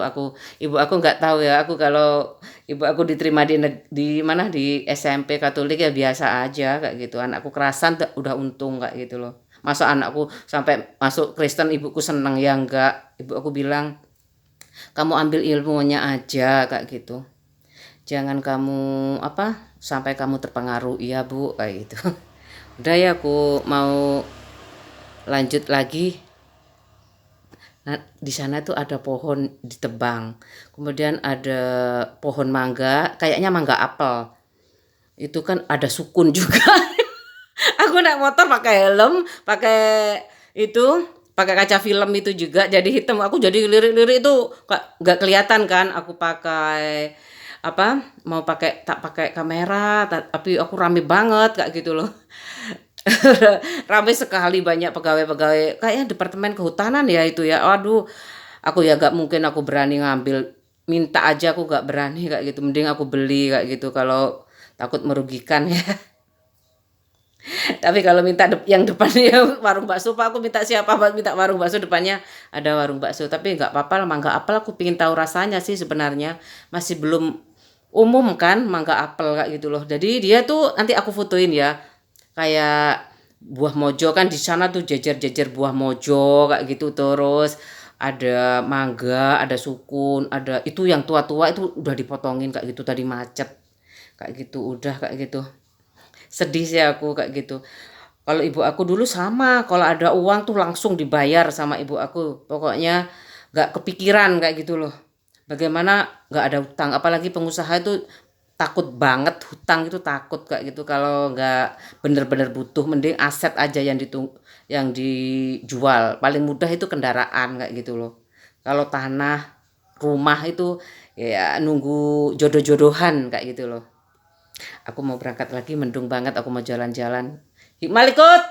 ibu aku nggak tahu ya. Aku kalau ibu aku diterima di mana di SMP Katolik ya biasa aja kayak gitu. Anakku kerasan udah untung kayak gitu loh. Masa anakku sampai masuk Kristen ibuku seneng ya enggak. Ibu aku bilang kamu ambil ilmunya aja kayak gitu. Jangan kamu sampai kamu terpengaruh ya bu kayak gitu. Udah ya aku mau lanjut lagi. Nah, di sana tuh ada pohon ditebang. Kemudian ada pohon mangga, kayaknya mangga apel. Itu kan ada sukun juga. Aku naik motor pakai helm, pakai kaca film itu juga jadi hitam. Aku jadi lirik-lirik itu nggak kelihatan kan. Aku pakai mau tak pakai kamera, tapi aku rame banget kayak gitu loh. Rame sekali, banyak pegawai-pegawai kayak departemen kehutanan ya itu ya. Aduh, aku ya gak mungkin aku berani ngambil, minta aja aku gak berani kayak gitu. Mending aku beli kayak gitu kalau takut merugikan ya. Tapi kalau minta yang depannya warung bakso, Pak, aku minta siapa, Pak, minta warung bakso depannya ada warung bakso. Tapi nggak apa-apa lah, mangga apel aku pingin tahu rasanya sih sebenarnya. Masih belum umum kan mangga apel kayak gitu loh. Jadi dia tuh nanti aku fotoin ya. Kayak buah mojo kan di sana tuh jajar-jajar buah mojo kayak gitu, terus ada mangga, ada sukun, ada itu yang tua-tua itu udah dipotongin kayak gitu tadi macet. Kayak gitu udah kayak gitu. Sedih sih aku kayak gitu. Kalau ibu aku dulu sama, kalau ada uang tuh langsung dibayar sama ibu aku. Pokoknya nggak kepikiran kayak gitu loh. Bagaimana nggak ada hutang, apalagi pengusaha itu takut banget hutang, itu takut kayak gitu. Kalau nggak bener-bener butuh, mending aset aja yang dijual. Paling mudah itu kendaraan kayak gitu loh. Kalau tanah, rumah itu ya nunggu jodoh-jodohan kayak gitu loh. Aku mau berangkat lagi, mendung banget, aku mau jalan-jalan. Hikmal ikut?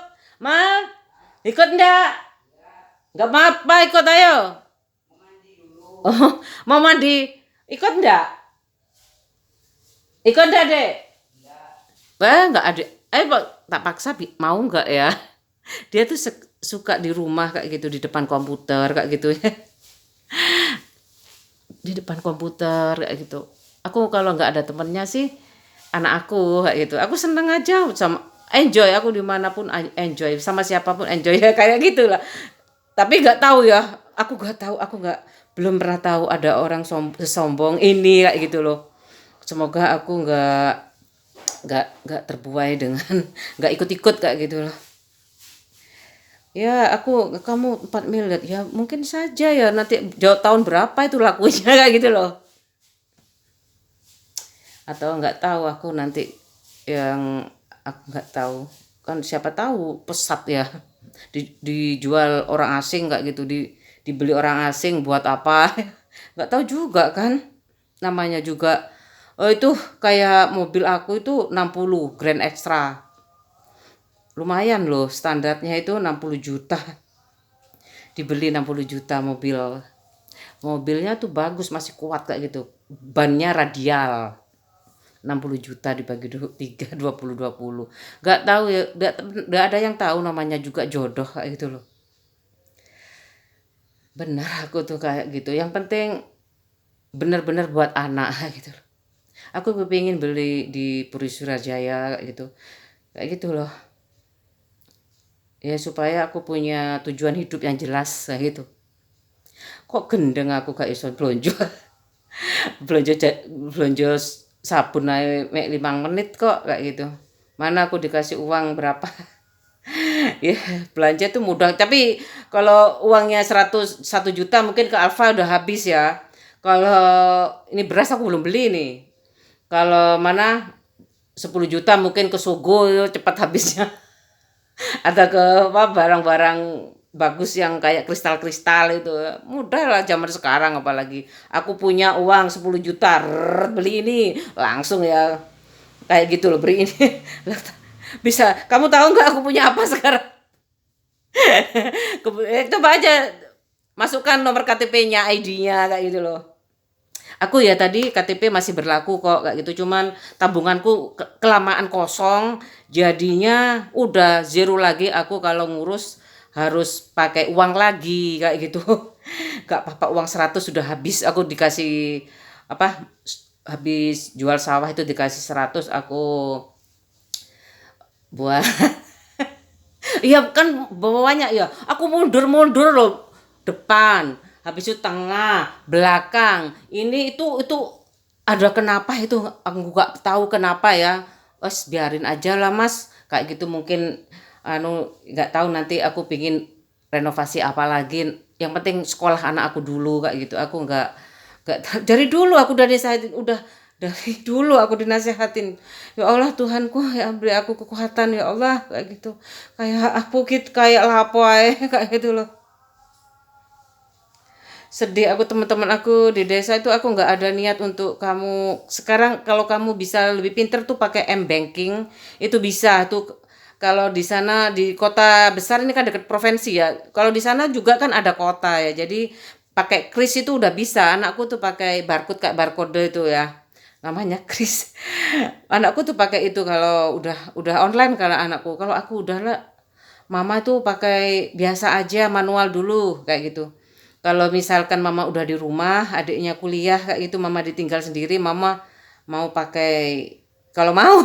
Mal, ikut enggak? Enggak apa-apa, ikut ayo. Oh, mau mandi? Ikut enggak? Ikut enggak, Dek? Enggak ada. Tak paksa, mau enggak ya? Dia tuh suka di rumah kayak gitu, di depan komputer kayak gitu ya. Di depan komputer kayak gitu. Aku kalau enggak ada temennya sih, anak aku kayak gitu. Aku seneng aja sama enjoy, aku dimanapun enjoy, sama siapapun enjoy ya kayak gitulah. Tapi nggak tahu ya, aku nggak tahu, belum pernah tahu ada orang sombong ini kayak gitu loh. Semoga aku nggak terbuai dengan nggak ikut-ikut kayak gitu loh. Ya kamu 4 miliar ya mungkin saja ya, nanti tahun berapa itu lakunya kayak gitu loh. Atau nggak tahu aku nanti, yang aku nggak tahu kan, siapa tahu pesat ya dijual orang asing kayak gitu, dibeli orang asing buat apa. Nggak tahu juga kan, namanya juga itu kayak mobil aku itu 60 Grand Extra, lumayan loh, standarnya itu 60 juta, dibeli 60 juta mobilnya tuh bagus, masih kuat kayak gitu, bannya radial. 60 juta dibagi 3, 20. Nggak tahu ya, nggak ada yang tahu, namanya juga jodoh kayak gitu loh. Benar aku tuh kayak gitu. Yang penting benar-benar buat anak gitu loh. Aku kepingin beli di Puri Surajaya kayak gitu. Kayak gitu loh. Ya supaya aku punya tujuan hidup yang jelas kayak gitu. Kok gendeng aku gak iso blonjo. Blonjo sabun aja mek 5 menit kok kayak gitu. Mana aku dikasih uang berapa? Ya, belanja tuh mudah, tapi kalau uangnya 101 juta mungkin ke Alfa udah habis ya. Kalau ini beras aku belum beli nih. Kalau mana 10 juta mungkin ke Sogo cepat habisnya. Atau ke barang-barang bagus yang kayak kristal-kristal itu. Mudah lah zaman sekarang, apalagi aku punya uang 10 juta beli ini langsung ya kayak gitu loh, beri ini. Bisa, kamu tahu nggak aku punya apa sekarang? Coba aja masukkan nomor KTP-nya, ID-nya kayak gitu loh. Aku ya tadi KTP masih berlaku kok kayak gitu, cuman tabunganku kelamaan kosong, jadinya udah zero lagi. Aku kalau ngurus harus pakai uang lagi kayak gitu. Gak apa-apa, uang 100 sudah habis, aku dikasih habis jual sawah itu dikasih 100 aku buat. Iya kan bawahnya ya, aku mundur loh, depan, habis itu tengah, belakang, ini itu ada kenapa itu, aku nggak tahu kenapa ya. Wes biarin aja lah mas, kayak gitu. Mungkin nggak tahu, nanti aku pingin renovasi apa lagi. Yang penting sekolah anak aku dulu kayak gitu. Aku nggak dari dulu aku dari dulu aku dinasehatin, ya Allah Tuhanku, ya beri aku kekuatan ya Allah kayak gitu. Kayak aku kayak lapo ae kayak gitu loh. Sedih aku, teman-teman aku di desa itu aku nggak ada niat untuk kamu. Sekarang kalau kamu bisa lebih pinter tuh pakai M-Banking, itu bisa tuh. Kalau di sana di kota besar ini kan dekat provinsi ya. Kalau di sana juga kan ada kota ya. Jadi pakai kris itu udah bisa. Anakku tuh pakai barcode kayak barcode itu ya. Namanya kris. Anakku tuh pakai itu kalau udah online kalau anakku. Kalau aku udah lah, mama tuh pakai biasa aja manual dulu kayak gitu. Kalau misalkan mama udah di rumah, adiknya kuliah kayak gitu, mama ditinggal sendiri, mama mau pakai kalau mau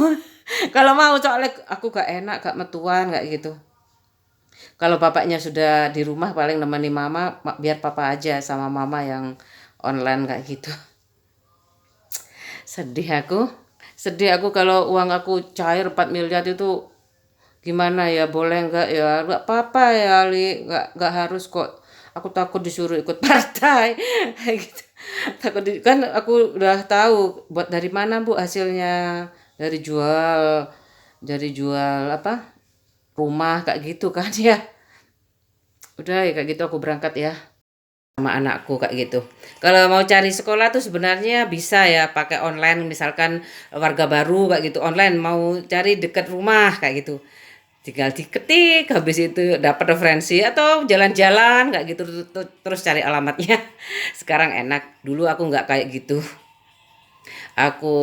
kalau mau soalnya aku gak enak, gak metuan kayak gitu. Kalau bapaknya sudah di rumah paling nemani mama, biar papa aja sama mama yang online kayak gitu. Sedih aku. Sedih aku kalau uang aku cair 4 miliar itu gimana ya, boleh nggak ya? Nggak apa-apa ya, Li. Nggak harus kok. Aku takut disuruh ikut partai. Kayak gitu. Kan aku udah tahu buat dari mana Bu hasilnya. Dari jual apa? Rumah kayak gitu kan ya. Udah ya kayak gitu aku berangkat ya sama anakku kayak gitu. Kalau mau cari sekolah tuh sebenarnya bisa ya pakai online, misalkan warga baru kayak gitu online mau cari deket rumah kayak gitu. Tinggal diketik habis itu dapat referensi atau jalan-jalan kayak gitu terus cari alamatnya. Sekarang enak. Dulu aku nggak kayak gitu. Aku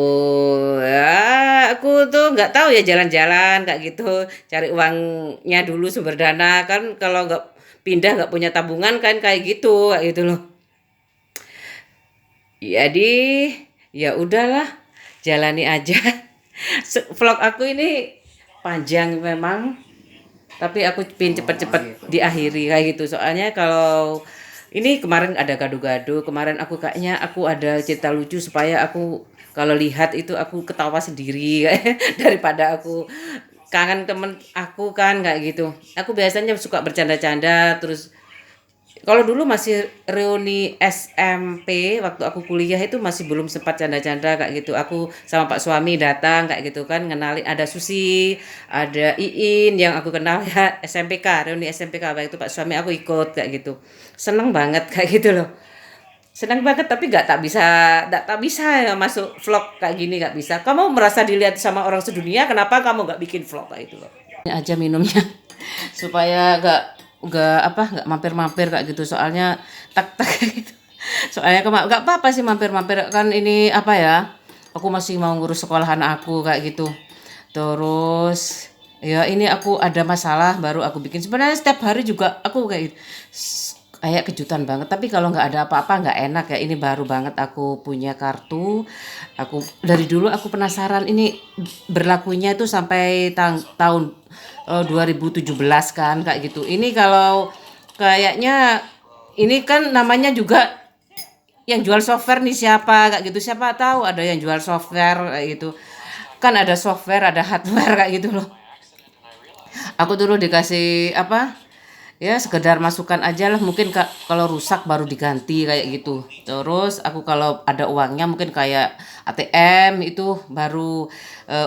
aku tuh nggak tahu ya jalan-jalan kayak gitu, cari uangnya dulu sumber dana kan kalau nggak pindah nggak punya tabungan kan kayak gitu kayak gitu loh. Jadi ya udahlah, jalani aja. Vlog aku ini panjang memang, tapi aku pengen cepet-cepet diakhiri kayak gitu. Soalnya kalau ini kemarin ada gado-gado, kemarin aku kayaknya aku ada cerita lucu supaya aku kalau lihat itu aku ketawa sendiri daripada aku kangen temen aku kan kayak gitu. Aku biasanya suka bercanda-canda terus kalau dulu masih reuni SMP waktu aku kuliah itu masih belum sempat canda-canda kayak gitu. Aku sama Pak suami datang kayak gitu kan ngenalin ada Susi, ada Iin yang aku kenal ya SMPK, reuni SMPK waktu itu Pak suami aku ikut kayak gitu. Seneng banget kayak gitu loh. Seneng banget tapi tak bisa ya masuk vlog kayak gini nggak bisa. Kamu merasa dilihat sama orang sedunia, kenapa kamu nggak bikin vlog kayak itu loh? Ini aja minumnya supaya nggak mampir-mampir kayak gitu soalnya tak gitu. Soalnya nggak apa-apa sih mampir-mampir kan ini apa ya? Aku masih mau ngurus sekolahan aku kayak gitu. Terus ya ini aku ada masalah baru aku bikin. Sebenarnya setiap hari juga aku kayak gitu. Kayak kejutan banget tapi kalau nggak ada apa-apa nggak enak ya, ini baru banget aku punya kartu. Aku dari dulu aku penasaran ini berlakunya itu sampai tahun 2017 kan kayak gitu. Ini kalau kayaknya ini kan namanya juga yang jual software nih siapa kayak gitu, siapa tahu ada yang jual software kayak gitu kan, ada software ada hardware kayak gitu loh. Aku dulu dikasih apa ya sekedar masukan aja lah, mungkin kalau rusak baru diganti kayak gitu. Terus aku kalau ada uangnya mungkin kayak ATM itu baru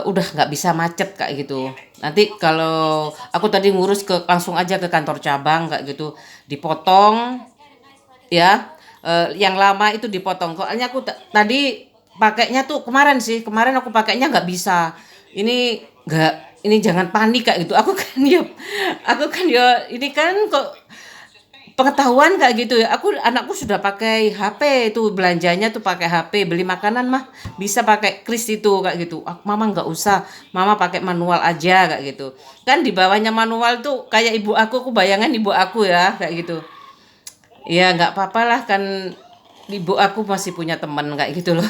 udah nggak bisa macet kayak gitu. Nanti kalau aku tadi ngurus langsung aja ke kantor cabang kayak gitu, dipotong ya. Yang lama itu dipotong. Soalnya aku tadi pakainya tuh kemarin aku pakainya nggak bisa. Ini nggak, ini jangan panik kayak gitu. Aku kan ya ini kan kok pengetahuan kayak gitu ya. Anakku sudah pakai HP itu, belanjanya tuh pakai HP, beli makanan mah bisa pakai kris itu kayak gitu. Mama nggak usah, mama pakai manual aja kayak gitu. Kan di bawahnya manual tuh kayak ibu aku bayangan ibu aku ya kayak gitu. Ya nggak apa-apa lah kan, ibu aku masih punya teman kayak gitu loh.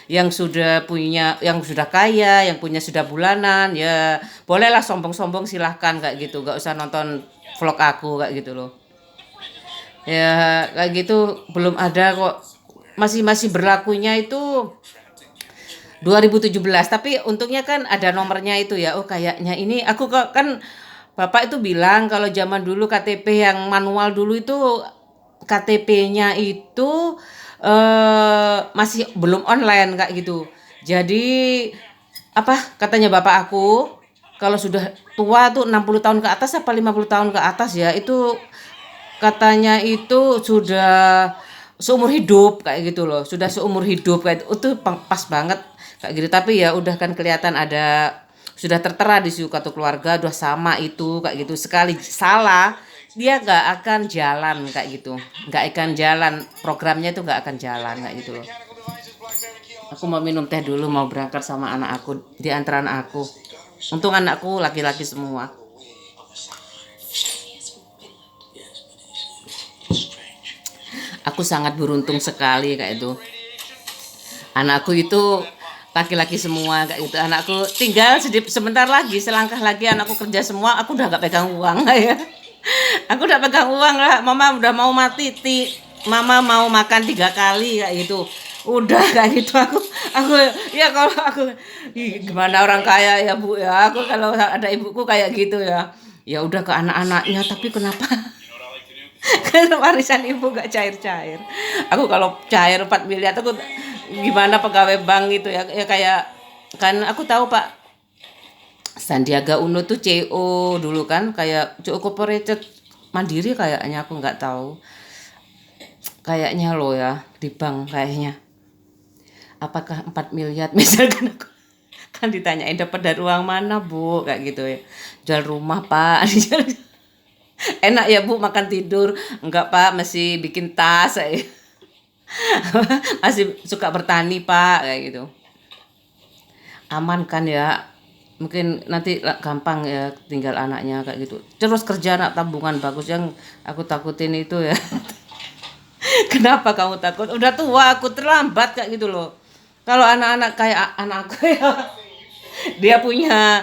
Yang sudah kaya, yang punya sudah bulanan, ya bolehlah sombong-sombong silahkan kayak gitu. Nggak usah nonton vlog aku kayak gitu loh. Ya kayak gitu belum ada kok. Masih berlakunya itu 2017. Tapi untungnya kan ada nomornya itu ya. Oh kayaknya ini aku kan Bapak itu bilang kalau zaman dulu KTP yang manual dulu itu KTP-nya itu masih belum online kayak gitu. Jadi apa katanya bapak aku kalau sudah tua tuh 60 tahun ke atas apa 50 tahun ke atas ya itu katanya itu sudah seumur hidup kayak gitu loh, sudah seumur hidup kayak itu pas banget kayak gitu. Tapi ya udah kan kelihatan ada sudah tertera di situ kartu keluarga udah sama itu kayak gitu. Sekali salah dia nggak akan jalan kayak gitu, nggak akan jalan programnya itu nggak akan jalan kayak gitu loh. Aku mau minum teh dulu, mau berangkat sama anak aku, di antara anak aku. Untung anakku laki-laki semua. Aku sangat beruntung sekali kayak itu. Anakku itu laki-laki semua kayak gitu. Anakku tinggal sebentar lagi, selangkah lagi anakku kerja semua. Aku udah gak pegang uang ya. Aku udah pegang uang lah. Mama udah mau mati. Mama mau makan 3 kali kayak gitu. Udah kayak gitu aku ya kalau aku gimana orang kaya ya Bu ya. Aku kalau ada ibuku kayak gitu ya. Ya udah ke anak-anaknya, tapi kenapa kan warisan ibu gak cair-cair. Aku kalau cair 4 miliar aku gimana pegawai bank gitu ya, ya kayak kan aku tahu Pak Sandiaga Uno tuh CEO dulu kan, kayak CEO Corporate Mandiri kayaknya, aku nggak tahu kayaknya loh ya, di bank kayaknya. Apakah 4 miliar misalkan aku kan ditanyain dapat dari uang mana Bu kayak gitu ya, jual rumah Pak. Enak ya Bu makan tidur? Enggak Pak, masih bikin tas masih suka bertani Pak kayak gitu. Aman kan ya, mungkin nanti gampang ya tinggal anaknya kayak gitu. Terus kerja anak tabungan bagus, yang aku takutin itu ya. Kenapa kamu takut? Udah tua aku, terlambat kayak gitu loh. Kalau anak-anak kayak anakku ya, dia punya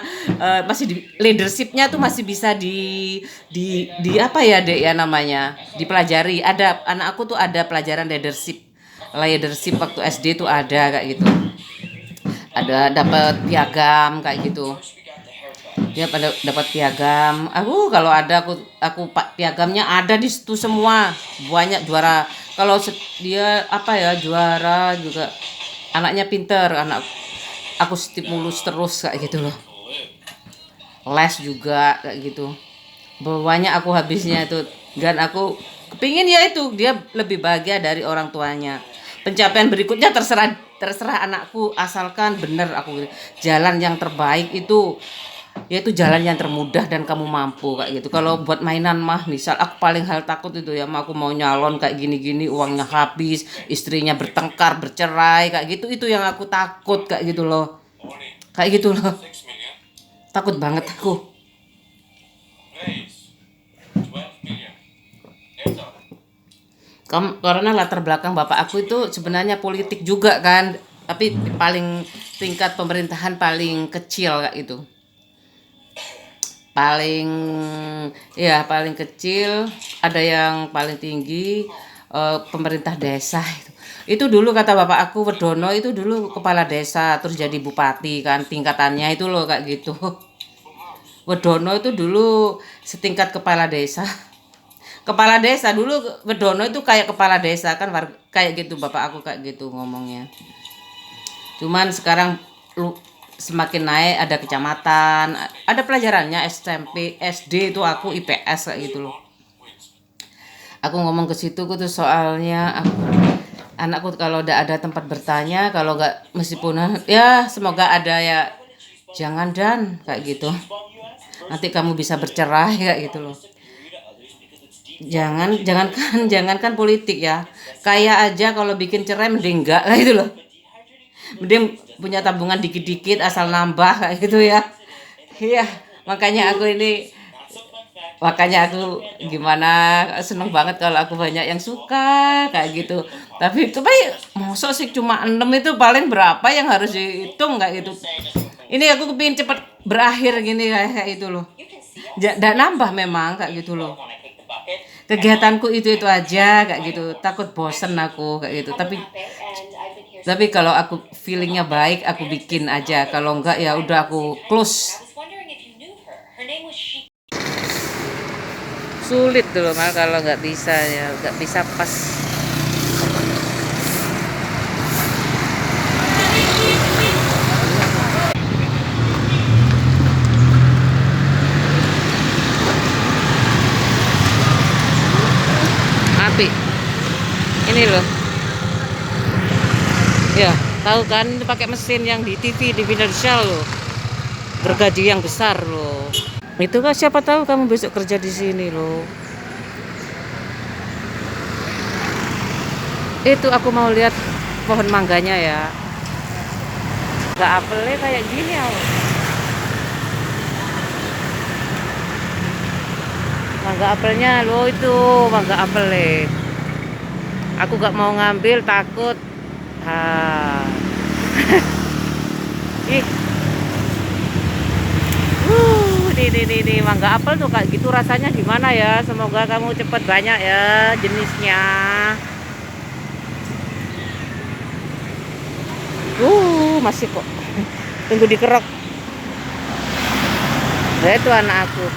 masih leadershipnya tuh masih bisa di apa ya Dek ya namanya, dipelajari. Ada anak aku tuh ada pelajaran leadership waktu SD tuh ada kayak gitu, ada dapat piagam kayak gitu. Dia pada dapat piagam. Aku kalau ada aku piagamnya ada di situ semua, banyak juara. Kalau dia apa ya juara juga, anaknya pinter, anak aku stimulus terus kayak gitu loh. Les juga kayak gitu. Banyak aku habisnya itu, dan aku kepingin ya itu dia lebih bahagia dari orang tuanya. Pencapaian berikutnya terserah anakku, asalkan bener aku jalan yang terbaik itu, yaitu jalan yang termudah dan kamu mampu kayak gitu. Kalau buat mainan mah, misal aku paling hal takut itu ya, aku mau nyalon kayak gini-gini uangnya habis, istrinya bertengkar, bercerai kayak gitu, itu yang aku takut kayak gitu loh. Kayak gitu loh. Takut banget aku. Karena latar belakang bapak aku itu sebenarnya politik juga kan, tapi paling tingkat pemerintahan paling kecil kayak gitu. Paling kecil, ada yang paling tinggi pemerintah desa itu dulu kata bapak aku, Werdono itu dulu kepala desa terus jadi bupati kan, tingkatannya itu loh kayak gitu. Werdono itu dulu setingkat kepala desa. Kepala desa dulu Werdono itu kayak kepala desa kan, kayak gitu bapak aku kayak gitu ngomongnya. Cuman sekarang semakin naik, ada kecamatan, ada pelajarannya SMP, SD itu aku IPS kayak gitu loh. Aku ngomong ke situ tuh soalnya anakku kalau udah ada tempat bertanya, kalau nggak meskipun ya semoga ada ya, jangan dan kayak gitu. Nanti kamu bisa bercerai kayak gitu loh. Jangankan politik ya. Kayak aja kalau bikin cerai mending enggak kayak gitu loh. Mending punya tabungan dikit-dikit asal nambah kayak gitu ya. Iya, makanya aku gimana seneng banget kalau aku banyak yang suka kayak gitu. Tapi itu mosok sih cuma 6 itu paling berapa yang harus dihitung kayak gitu. Ini aku kepingin cepet berakhir gini kayak itu loh. Dan nambah memang kayak gitu loh. Kegiatanku itu aja kayak gitu. Takut bosen aku kayak gitu. Tapi kalau aku feelingnya baik, aku bikin aja. Kalau enggak ya udah aku close. Sulit tuh loh kalau nggak bisa ya, nggak bisa pas. Api. Ini loh. Ya, tahu kan itu pakai mesin yang di TV di Financial loh. Bergaji yang besar loh. Itu kan siapa tahu kamu besok kerja di sini loh. Itu aku mau lihat pohon mangganya ya. Enggak apelnya kayak gini ya. Mangga apelnya loh itu, mangga apelnya. Aku gak mau ngambil takut. Ah. Ih. Nih, mangga apel tuh kayak gitu rasanya gimana ya? Semoga kamu cepet banyak ya jenisnya. Masih kok. Tunggu dikerok. Nah, itu anak aku.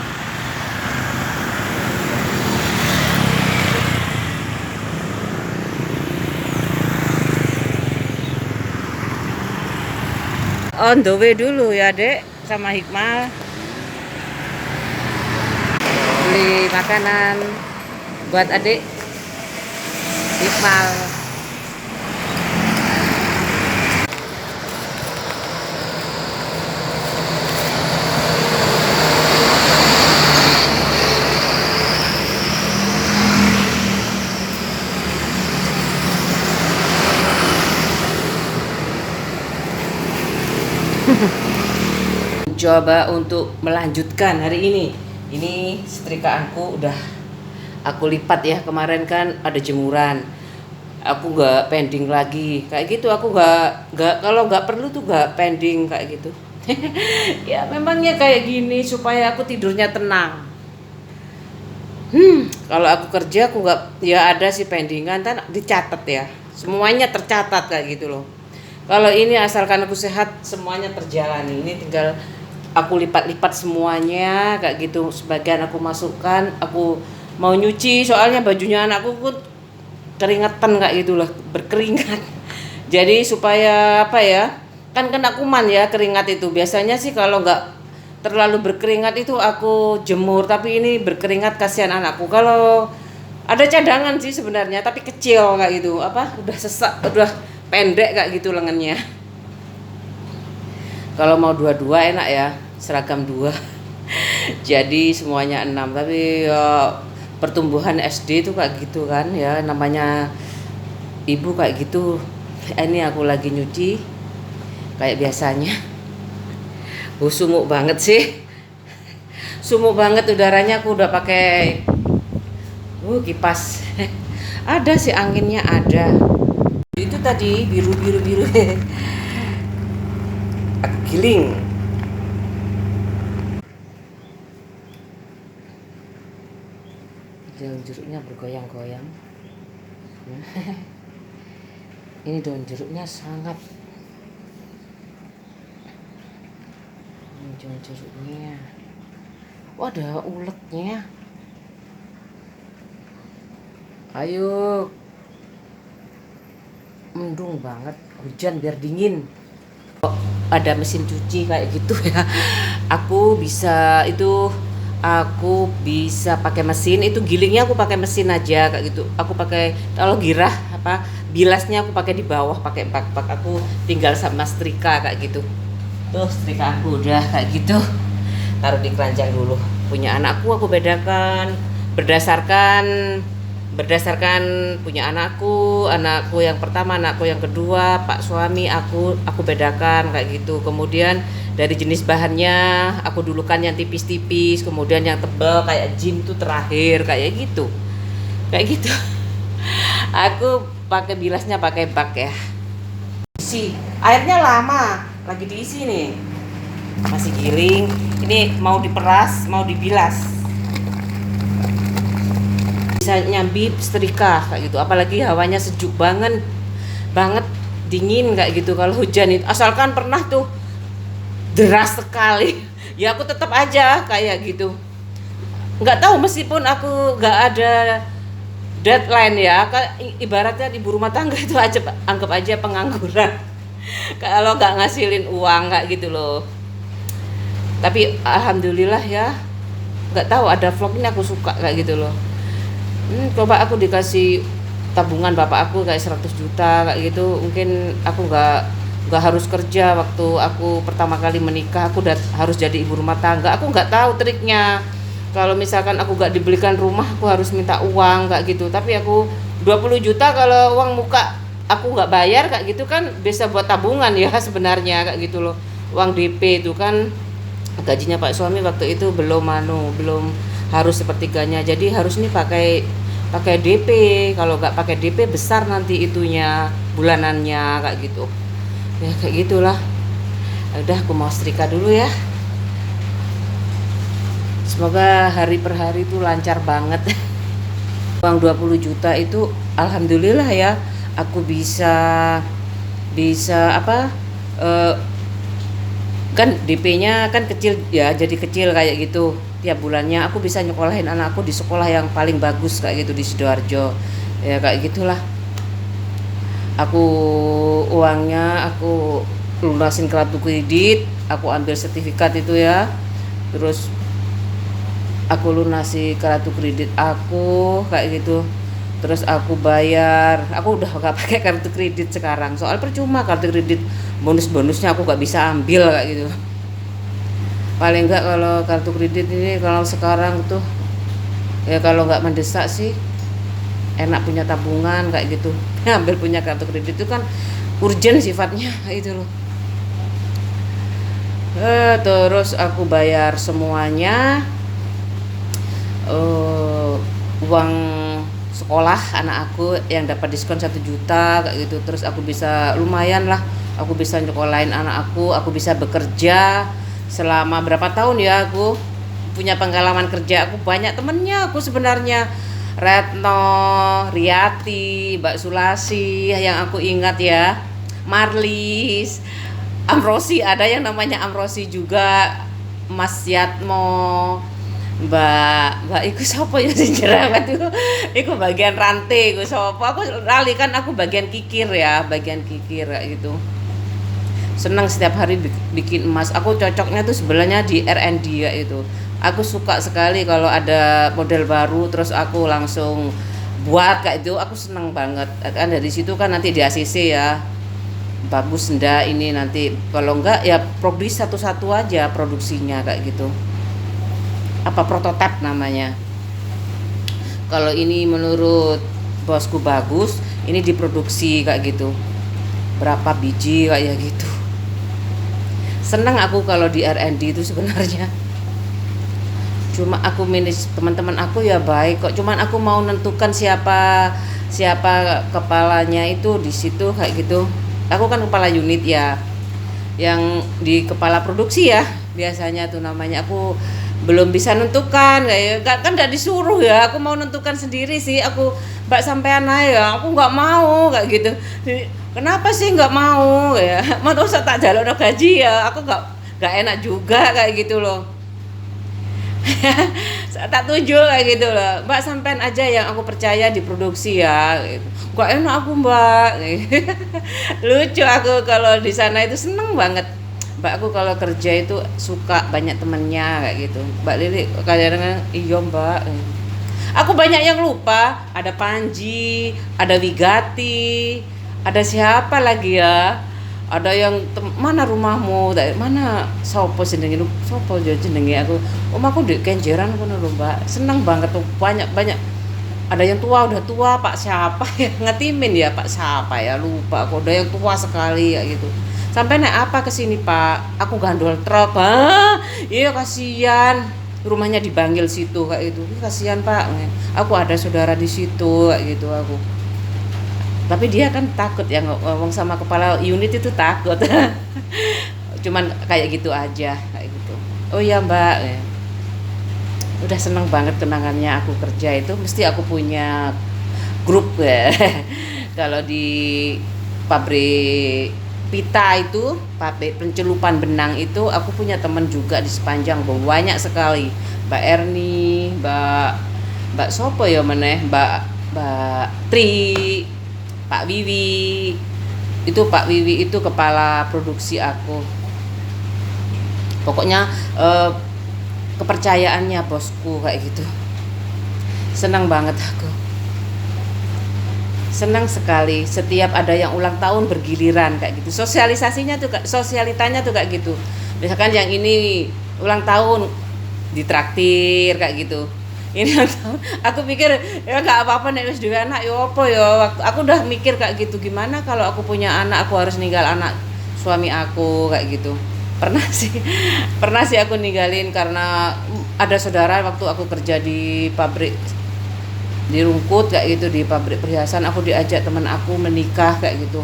On the way dulu ya dek sama Hikmal beli makanan buat adik Hikmal. Coba untuk melanjutkan hari ini. Ini setrikaanku udah aku lipat ya. Kemarin kan ada jemuran. Aku nggak pending lagi. Kayak gitu aku nggak kalau nggak perlu tuh nggak pending kayak gitu. Ya memangnya kayak gini supaya aku tidurnya tenang. Kalau aku kerja aku nggak ya ada sih pendingan kan dicatat ya. Semuanya tercatat kayak gitu loh. Kalau ini asalkan aku sehat semuanya terjalani. Ini tinggal aku lipat-lipat semuanya kayak gitu. Sebagian aku masukkan, aku mau nyuci soalnya bajunya anakku pun keringetan kayak gitu lah, berkeringat. Jadi supaya apa ya? Kan kena kuman ya keringat itu. Biasanya sih kalau nggak terlalu berkeringat itu aku jemur, tapi ini berkeringat kasihan anakku. Kalau ada cadangan sih sebenarnya, tapi kecil kayak gitu. Apa? Udah sesak, udah pendek kayak gitu lengannya. Kalau mau dua-dua enak ya, seragam 2. Jadi semuanya 6, tapi pertumbuhan SD itu kayak gitu kan ya, namanya ibu kayak gitu. Ini aku lagi nyuci kayak biasanya. Sumuk banget sih. Sumuk banget udaranya, aku udah pakai kipas. Ada sih anginnya ada. Itu tadi biru. Aku giling. Daun jeruknya bergoyang-goyang. Ini daun jeruknya sangat. Ini daun jeruknya. Wah, ada uletnya. Ayo. Mendung banget, hujan biar dingin. Ada mesin cuci kayak gitu ya. Aku bisa pakai mesin itu, gilingnya aku pakai mesin aja kayak gitu. Aku pakai kalau girah bilasnya aku pakai di bawah pakai bak. Aku tinggal sama setrika kayak gitu. Tuh setrika aku udah kayak gitu. Taruh di keranjang dulu. Punya anakku aku bedakan berdasarkan punya anakku yang pertama, anakku yang kedua, pak suami aku bedakan kayak gitu. Kemudian dari jenis bahannya aku dulukan yang tipis-tipis, kemudian yang tebal kayak jean tuh terakhir kayak gitu. Aku pakai bilasnya pakai bak ya. Isi airnya lama, lagi diisi nih, masih giling. Ini mau diperas, mau dibilas. Bisa nyambi setrika kayak gitu, apalagi hawanya sejuk banget dingin kayak gitu. Kalau hujan itu asalkan pernah tuh deras sekali ya aku tetap aja kayak gitu, nggak tahu meskipun aku nggak ada deadline ya. Ibaratnya ibu rumah tangga itu aja, anggap aja pengangguran kalau nggak ngasilin uang kayak gitu loh. Tapi alhamdulillah ya, nggak tahu ada vlog ini aku suka kayak gitu loh. Coba aku dikasih tabungan bapak aku kayak 100 juta kayak gitu, mungkin aku nggak harus kerja. Waktu aku pertama kali menikah aku udah harus jadi ibu rumah tangga, aku nggak tahu triknya. Kalau misalkan aku nggak dibelikan rumah aku harus minta uang kayak gitu, tapi aku 20 juta kalau uang muka aku nggak bayar kayak gitu kan bisa buat tabungan ya sebenarnya kayak gitu loh. Uang DP itu kan gajinya Pak suami waktu itu belum harus sepertiganya, jadi harus nih pakai pakai DP. Kalau nggak pakai DP besar nanti itunya bulanannya kayak gitu ya, kayak gitulah. Udah aku mau setrika dulu ya, semoga hari per hari itu lancar banget. Uang 20 juta itu alhamdulillah ya, aku bisa bisa apa, eh, kan DP-nya kan kecil ya, jadi kecil kayak gitu. Tiap bulannya aku bisa nyekolahin anakku di sekolah yang paling bagus kayak gitu di Sidoarjo ya, kayak gitulah. Aku uangnya aku lunasin kartu kredit, aku ambil sertifikat itu ya, terus aku lunasi kartu kredit aku kayak gitu, terus aku bayar. Aku udah gak pakai kartu kredit sekarang, soal percuma kartu kredit, bonusnya aku gak bisa ambil kayak gitu. Paling enggak kalau kartu kredit ini kalau sekarang tuh ya, kalau nggak mendesak sih enak punya tabungan kayak gitu. Ambil punya kartu kredit itu kan urgent sifatnya itu loh. Terus aku bayar semuanya, uang sekolah anak aku yang dapat diskon 1 juta kayak gitu. Terus aku bisa lumayan lah, aku bisa nyekolahin anak aku bisa bekerja selama berapa tahun ya, aku punya pengalaman kerja. Aku banyak temennya aku sebenarnya, Retno, Riyati, Mbak Sulasi yang aku ingat ya, Marlis, Amrosi, ada yang namanya Amrosi juga, Mas Yatmo, Mbak iku sapa ya sing jerawat iku bagian rantai iku sapa, aku lali kan, aku bagian kikir ya, bagian kikir kayak gitu. Senang setiap hari bikin emas. Aku cocoknya tuh sebenarnya di R&D ya itu. Aku suka sekali kalau ada model baru terus aku langsung buat kayak itu, aku senang banget. Kan dari situ kan nanti di ACC ya, bagus ndak ini nanti, kalau enggak ya produksi satu-satu aja produksinya kayak gitu. Apa prototipe namanya. Kalau ini menurut bosku bagus, ini diproduksi kayak gitu. Berapa biji kayak gitu. Senang aku kalau di R&D itu sebenarnya. Cuma aku manage teman-teman aku ya baik kok. Cuman aku mau nentukan siapa kepalanya itu di situ kayak gitu. Aku kan kepala unit ya. Yang di kepala produksi ya biasanya tuh namanya. Aku belum bisa nentukan kayak kan enggak disuruh ya. Aku mau nentukan sendiri sih. Aku Mbak sampean aja, aku nggak mau kayak gitu. Kenapa sih nggak mau ya? Mau usah tak jalur gaji ya, aku nggak enak juga kayak gitu loh. Tak tuju kayak gitu loh. Mbak sampean aja yang aku percaya diproduksi ya. Nggak enak aku Mbak. Lucu aku kalau di sana itu seneng banget. Mbak aku kalau kerja itu suka banyak temennya kayak gitu. Mbak Lili kadang-kadang iya Mbak. Aku banyak yang lupa. Ada Panji, ada Wigati, ada siapa lagi ya? Ada yang mana rumahmu? Dari mana? Sopo jenenge? Sopo jenenge aku? Aku di Kenjeran kono lho, Mbak. Seneng banget tuh, banyak. Ada yang tua, udah tua, Pak siapa ya? Ngetimin ya, Pak siapa ya? Lupa aku. Ada yang tua sekali ya gitu. Sampai naik apa ke sini, Pak? Aku gandol truk. Iya kasihan. Rumahnya di Bangil situ kayak gitu. Kasihan, Pak. Aku ada saudara di situ kayak gitu aku. Tapi dia kan takut ya, ngomong sama kepala unit itu takut. Cuman kayak gitu aja kayak gitu. Oh iya Mbak ya. Udah seneng banget kenangannya aku kerja itu, mesti aku punya grup ya. Kalau di pabrik pita itu, pabrik pencelupan benang itu, aku punya teman juga di sepanjang banyak sekali. Mbak Erni, Mbak Sopo ya meneh, Mbak Tri, Pak Wiwi. Itu Pak Wiwi itu kepala produksi aku. Pokoknya kepercayaannya bosku kayak gitu. Senang banget aku. Senang sekali setiap ada yang ulang tahun bergiliran kayak gitu. Sosialitanya tuh kayak gitu. Misalkan yang ini ulang tahun ditraktir kayak gitu. Ini ulang tahun, aku pikir ya nggak apa-apa nek wis duwe anak ya apa ya. Waktu aku udah mikir kayak gitu, gimana kalau aku punya anak aku harus ninggal anak suami aku kayak gitu. Pernah sih, pernah sih aku ninggalin karena ada saudara waktu aku kerja di pabrik di Rungkut kayak gitu, di pabrik perhiasan, aku diajak teman aku menikah kayak gitu.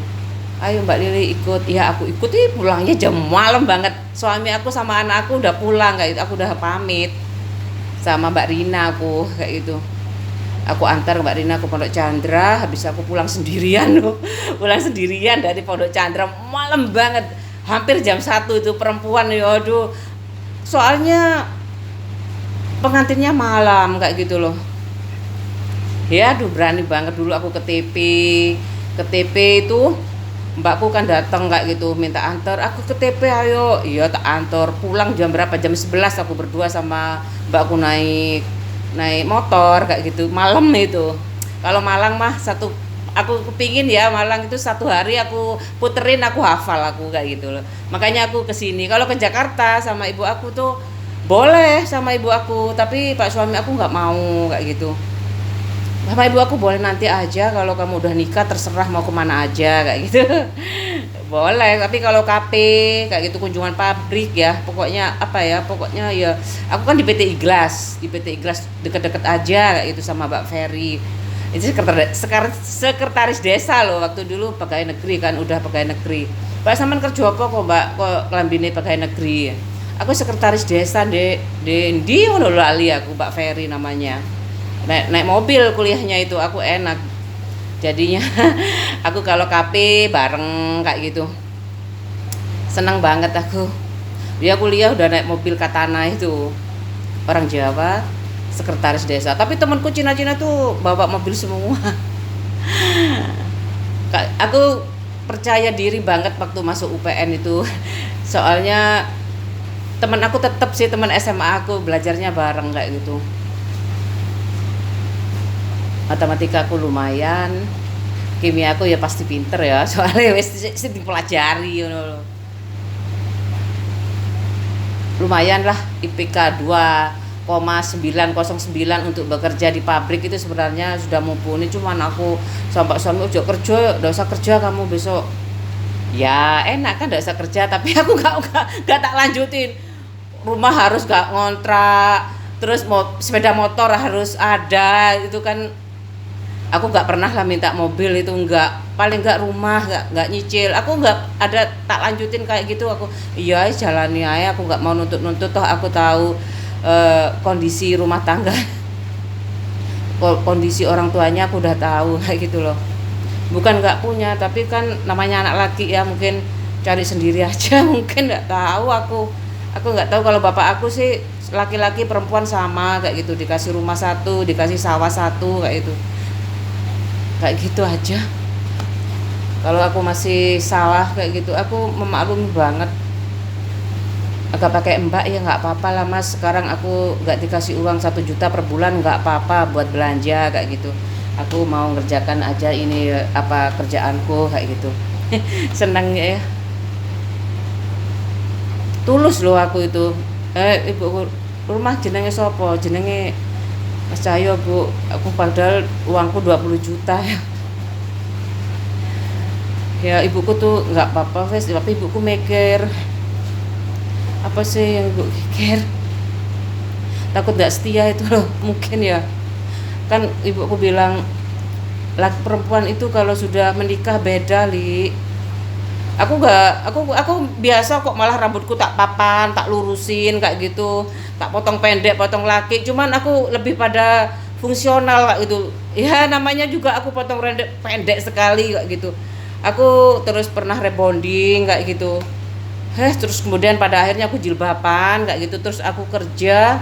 Ayo Mbak Lili ikut. Ya aku ikut, pulangnya jam malam banget. Suami aku sama anak aku udah pulang kayak gitu, aku udah pamit sama Mbak Rina aku kayak gitu. Aku antar Mbak Rina ke Pondok Chandra, habis aku pulang sendirian loh. Pulang sendirian dari Pondok Chandra malam banget. Hampir jam 1 itu perempuan ya aduh. Soalnya pengantinnya malam kayak gitu loh. Ya aduh berani banget dulu aku ke TP itu mbakku kan datang kayak gitu minta antar aku ke TP ayo, iya tak antar. Pulang jam berapa, jam 11 aku berdua sama mbakku naik motor kayak gitu malam itu. Kalau Malang mah aku kepingin ya Malang itu satu hari aku puterin, aku hafal aku kayak gitu loh. Makanya aku kesini. Kalau ke Jakarta sama ibu aku tuh boleh sama ibu aku, tapi pak suami aku nggak mau kayak gitu. Sama ibu aku boleh nanti aja, kalau kamu udah nikah terserah mau kemana aja kayak gitu. Boleh, tapi kalau KP kayak gitu kunjungan pabrik ya, pokoknya apa ya, pokoknya ya aku kan di PT Iglas, deket-deket aja kayak gitu sama Mbak Ferry. Itu sekretaris desa loh, waktu dulu pegawai negeri kan, udah pegawai negeri. Mbak sampean kerja apa kok Mbak, kok kelambine pegawai negeri? Aku sekretaris desa di ngono lali aku, Mbak Ferry namanya. Naik mobil kuliahnya itu aku enak jadinya. Aku kalau KP bareng kayak gitu seneng banget aku. Dia kuliah udah naik mobil Katana itu, orang Jawa, sekretaris desa, tapi temanku Cina-Cina tuh bawa mobil semua. Aku percaya diri banget waktu masuk UPN itu. Soalnya teman aku tetap sih teman SMA aku, belajarnya bareng kayak gitu. Matematika aku lumayan, kimia aku ya pasti pinter ya, soalnya wis dipelajari lumayan lah. IPK 2,909 untuk bekerja di pabrik itu sebenarnya sudah mumpuni. Cuman aku sampai suami udah kerja, udah usah kerja kamu besok. Ya enak kan udah usah kerja, tapi aku gak tak lanjutin. Rumah harus gak ngontrak, terus sepeda motor harus ada, itu kan aku nggak pernah lah minta mobil itu, nggak, paling nggak rumah nggak nyicil, aku nggak ada tak lanjutin kayak gitu. Aku iya jalani aja, aku nggak mau nuntut toh aku tahu kondisi rumah tangga, kondisi orang tuanya aku udah tahu kayak gitu loh. Bukan nggak punya, tapi kan namanya anak laki ya, mungkin cari sendiri aja. Mungkin nggak tahu, aku nggak tahu. Kalau bapak aku sih laki-laki perempuan sama kayak gitu, dikasih rumah satu, dikasih sawah satu kayak gitu aja. Kalau aku masih salah kayak gitu, aku memaklumi banget. Agak pakai mbak ya nggak apa-apa lah mas, sekarang aku nggak dikasih uang 1 juta per bulan nggak apa-apa buat belanja kayak gitu. Aku mau ngerjakan aja ini apa kerjaanku kayak gitu. Senangnya ya, tulus loh aku itu. Ibu rumah jenenge sopo, jenenge Mas Cahyo bu, aku padahal uangku 20 juta ya. Ya ibuku tuh nggak apa-apa wes, tapi ibuku mikir apa sih yang ibu pikir, takut nggak setia itu loh mungkin ya. Kan ibuku bilang laki perempuan itu kalau sudah menikah beda li. Aku biasa kok, malah rambutku tak papan, tak lurusin kayak gitu, tak potong pendek, potong laki. Cuman aku lebih pada fungsional kayak gitu ya, namanya juga aku potong pendek sekali kayak gitu. Aku terus pernah rebonding kayak gitu, terus kemudian pada akhirnya aku jilbaban kayak gitu. Terus aku kerja,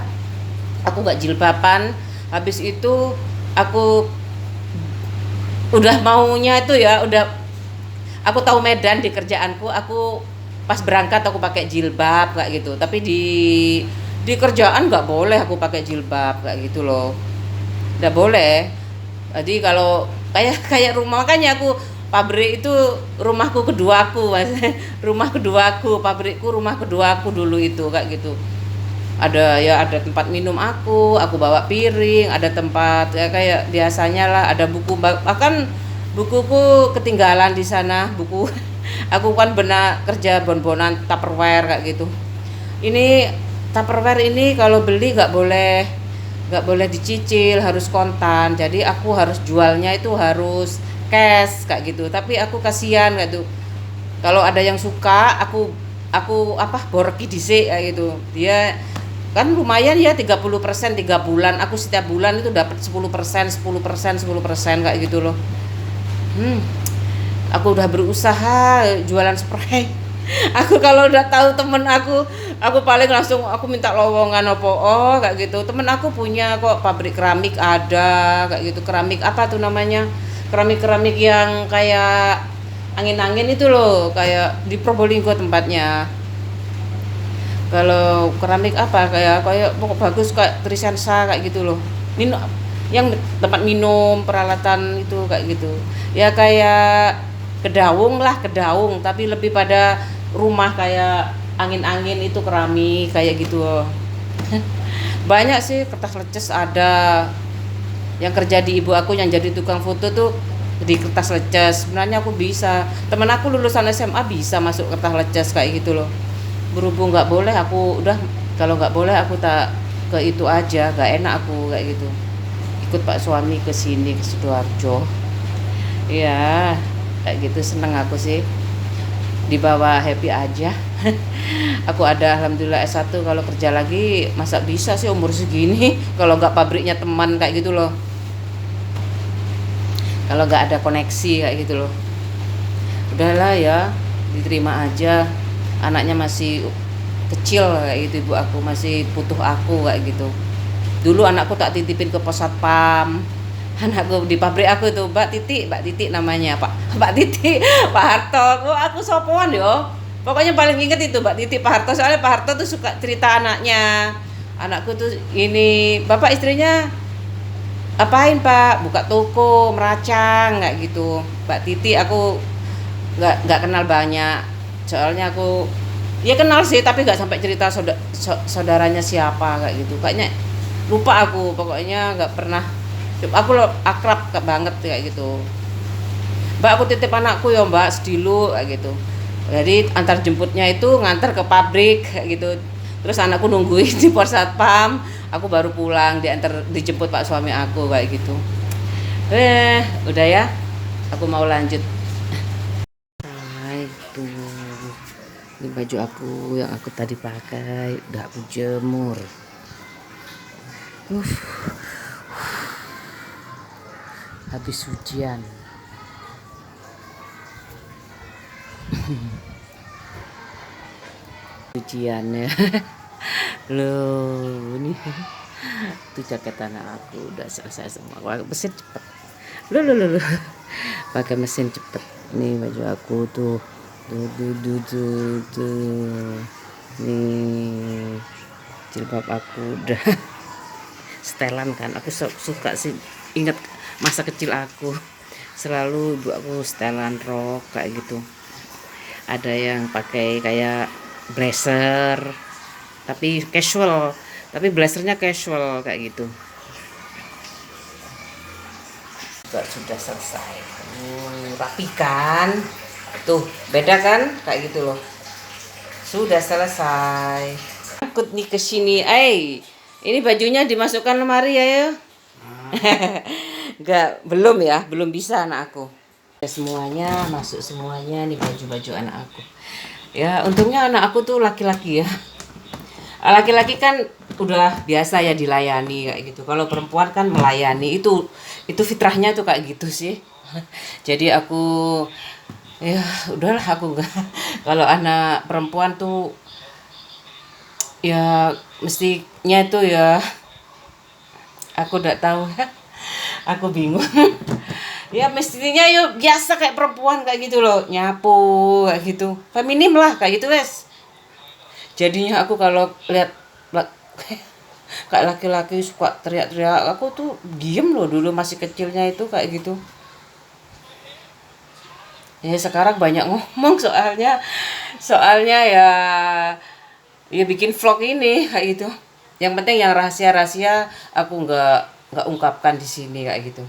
aku nggak jilbaban. Habis itu aku udah maunya itu ya, udah aku tahu medan di kerjaanku. Aku pas berangkat aku pakai jilbab kayak gitu, tapi di kerjaan nggak boleh aku pakai jilbab kayak gitu loh, nggak boleh. Jadi kalau kayak rumah, makanya aku pabrik itu rumahku kedua aku Mas. Rumah kedua aku, pabrikku rumah kedua aku dulu itu kayak gitu. Ada tempat minum aku bawa piring, ada tempat ya kayak biasanya lah, ada buku, bahkan bukuku ketinggalan di sana, buku. Aku kan benar kerja bon-bonan Tupperware kayak gitu. Ini Tupperware ini kalau beli nggak boleh dicicil, harus kontan. Jadi aku harus jualnya itu harus cash kayak gitu. Tapi aku kasihan kayak gitu. Kalau ada yang suka, aku apa borki dhisik kayak gitu. Dia kan lumayan ya 30% 3 bulan. Aku setiap bulan itu dapat 10%, 10%, 10% kayak gitu loh. Aku udah berusaha jualan spray. Aku kalau udah tahu temen aku paling langsung aku minta lowongan opo kayak gitu. Temen aku punya kok pabrik keramik ada kayak gitu. Keramik apa tuh namanya? Keramik yang kayak angin-angin itu loh, kayak di Probolinggo tempatnya. Kalau keramik apa kayak pokok bagus kayak Trisensa kayak gitu loh. Minum yang tempat minum, peralatan itu kayak gitu. Ya kayak kedaung, tapi lebih pada rumah kayak angin-angin itu keramik kayak gitu loh. Banyak sih, kertas leces ada. Yang kerja di ibu aku yang jadi tukang foto tuh di kertas leces. Sebenarnya aku bisa. Temen aku lulusan SMA bisa masuk kertas leces kayak gitu loh. Berhubung nggak boleh, aku udah, kalau nggak boleh aku tak ke itu aja, nggak enak aku kayak gitu. Ikut Pak suami ke sini ke Sidoarjo. Iya, kayak gitu seneng aku sih. Dibawa happy aja. Aku ada alhamdulillah S1, kalau kerja lagi masa bisa sih umur segini kalau nggak pabriknya teman kayak gitu loh. Kalau nggak ada koneksi kayak gitu loh. Udahlah ya, diterima aja. Anaknya masih kecil kayak gitu, ibu aku masih butuh aku kayak gitu. Dulu anakku tak titipin ke pos satpam. Anakku di pabrik aku itu Mbak Titik namanya, Pak Titik Pak Harto. Oh, aku sopoan yo. Pokoknya paling inget itu Mbak Titik Pak Harto, soalnya Pak Harto tuh suka cerita anaknya. Anakku tuh ini, bapak istrinya apain Pak? Buka toko meracang kayak gitu. Mbak Titik aku nggak kenal banyak. Soalnya aku ya kenal sih, tapi nggak sampai cerita saudaranya siapa kayak gitu. Kayaknya lupa aku, pokoknya nggak pernah. Aku akrab banget kayak gitu. Mbak, aku titip anakku ya Mbak sedilu kayak gitu. Jadi antar jemputnya itu ngantar ke pabrik kayak gitu. Terus anakku nungguin di pos satpam, aku baru pulang dijemput Pak suami aku kayak gitu. Udah ya. Aku mau lanjut. Hai tuh. Ini baju aku yang aku tadi pakai udah aku jemur. Habis hujan. Ujiannya. Loh, ini tuh jaket anak aku udah selesai semua. Mesin cepet. Loh. Pakai mesin cepet. Nih baju aku tuh. Tuh. Nih jilbab aku udah setelan kan. Aku suka sih, ingat masa kecil aku selalu ibu aku setelan rok kayak gitu. Ada yang pakai kayak blazer tapi casual, tapi blazernya casual kayak gitu. Juga sudah selesai. Rapi kan, tuh beda kan kayak gitu loh. Sudah selesai. Ikut nih ke sini. Ini bajunya dimasukkan lemari ya. belum bisa anak aku. Semuanya masuk semuanya nih, baju-baju anak aku. Ya untungnya anak aku tuh laki-laki ya. Laki-laki kan udah biasa ya dilayani kayak gitu. Kalau perempuan kan melayani, itu fitrahnya tuh kayak gitu sih. Jadi aku ya udahlah, aku enggak. Kalau anak perempuan tuh ya mestinya itu ya, aku udah tahu. Aku bingung. Ya mestinya yuk biasa kayak perempuan kayak gitu loh, nyapu kayak gitu, feminim lah kayak gitu wes. Jadinya aku kalau lihat kayak laki-laki suka teriak-teriak, aku tuh diem loh dulu masih kecilnya itu kayak gitu. Ya sekarang banyak ngomong soalnya ya bikin vlog ini kayak gitu. Yang penting yang rahasia-rahasia aku nggak ungkapkan di sini kayak gitu.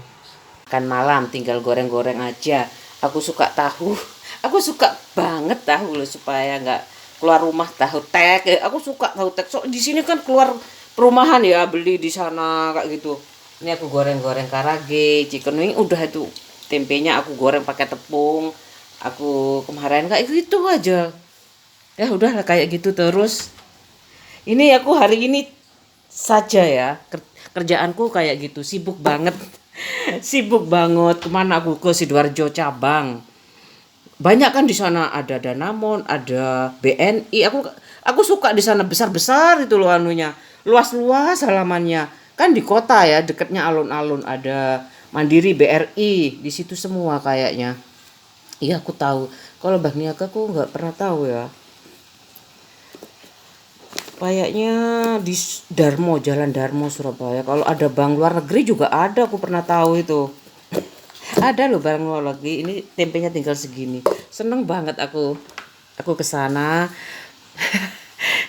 Kan malam tinggal goreng-goreng aja. Aku suka tahu. Aku suka banget tahu loh supaya nggak keluar rumah tahu tek. Aku suka tahu tek. So di sini kan keluar perumahan ya beli di sana kayak gitu. Ini aku goreng-goreng karage, chicken wing udah itu. Tempenya aku goreng pakai tepung. Aku kemarin kayak gitu aja. Ya udah kayak gitu terus. Ini aku hari ini saja ya kerjaanku kayak gitu sibuk banget sibuk banget kemana aku ke Sidoarjo cabang banyak kan di sana ada Danamon ada BNI aku suka di sana besar itu loh anunya luas-luas halamannya kan di kota ya dekatnya alun-alun ada Mandiri BRI di situ semua kayaknya iya aku tahu kalau Mbak Niaga aku nggak pernah tahu ya kayaknya di Jalan Darmo Surabaya. Kalau ada bank luar negeri juga ada, aku pernah tahu itu. Ada loh bank luar negeri. Ini tempenya tinggal segini. Seneng banget aku. Aku ke sana.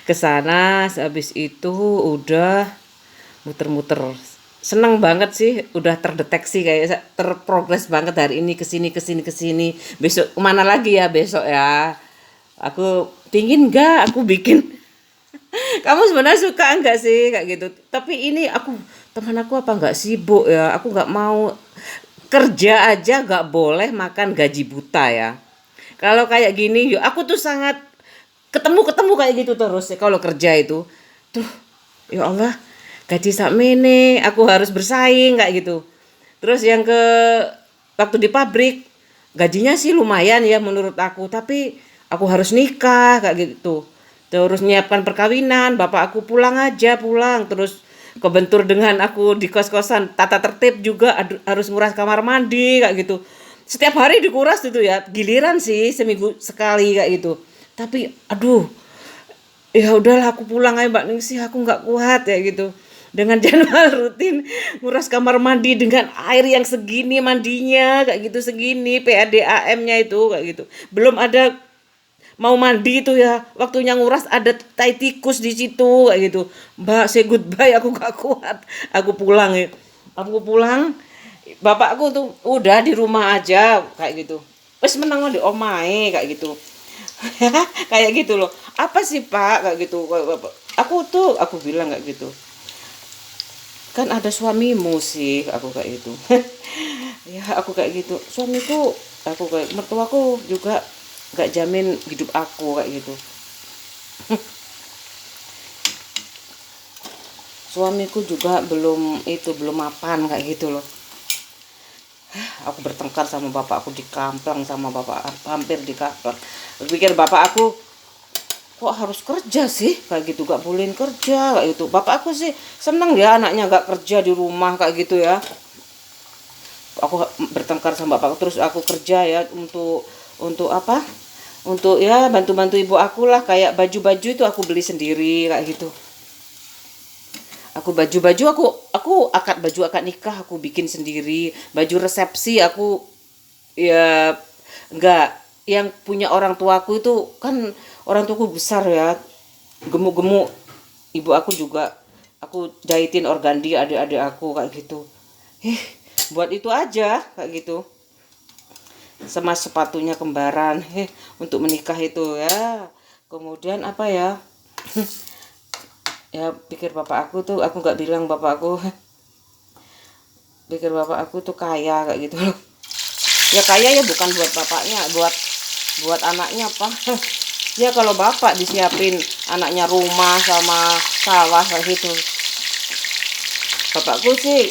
Ke sana habis itu udah muter-muter. Seneng banget sih, udah terdeteksi kayak terprogres banget hari ini ke sini ke sini ke sini. Besok kemana lagi ya besok ya? Aku pingin aku bikin kamu sebenarnya suka enggak sih kayak gitu tapi ini teman aku apa enggak sibuk ya aku enggak mau kerja aja enggak boleh makan gaji buta ya kalau kayak gini yuk aku tuh sangat ketemu kayak gitu terus ya kalau kerja itu tuh ya Allah gaji sakmene aku harus bersaing kayak gitu terus yang waktu di pabrik gajinya sih lumayan ya menurut aku tapi aku harus nikah kayak gitu terus nyiapkan perkawinan bapak aku pulang terus kebentur dengan aku di kos-kosan tata tertib juga harus nguras kamar mandi kayak gitu setiap hari dikuras gitu ya giliran sih seminggu sekali kayak gitu tapi aduh ya udahlah aku pulang aja Mbak Ningsih aku nggak kuat ya gitu dengan jadwal rutin nguras kamar mandi dengan air yang segini mandinya kayak gitu segini PADAM-nya itu kayak gitu belum ada mau mandi itu ya waktunya nguras ada tai tikus di situ kayak gitu Mbak say goodbye aku gak kuat aku pulang bapakku tuh udah di rumah aja kayak gitu wes menang di omahe kayak gitu kayak gitu loh apa sih Pak kayak gitu aku bilang kayak gitu kan ada suamimu sih aku kayak gitu ya aku kayak gitu suamiku aku kayak mertuaku juga gak jamin hidup aku kayak gitu suamiku juga belum mapan kayak gitu loh aku bertengkar sama bapak aku di kamplang sama bapak hampir di kamplang pikir bapak aku kok harus kerja sih kayak gitu gak bolehin kerja kayak gitu bapak aku sih seneng ya anaknya gak kerja di rumah kayak gitu ya aku bertengkar sama bapak terus aku kerja ya untuk apa untuk ya bantu-bantu ibu aku lah kayak baju-baju itu aku beli sendiri kayak gitu aku akad baju akad nikah aku bikin sendiri baju resepsi aku ya enggak yang punya orang tuaku itu kan orang tuaku besar ya gemuk-gemuk ibu aku juga aku jahitin organdi adik-adik aku kayak gitu buat itu aja kayak gitu sama sepatunya kembaran untuk menikah itu ya kemudian apa ya ya pikir bapak aku tuh aku nggak bilang bapak aku pikir bapak aku tuh kaya kayak gitu loh ya kaya ya bukan buat bapaknya buat anaknya apa ya kalau bapak disiapin anaknya rumah sama sawah kayak gitu bapakku sih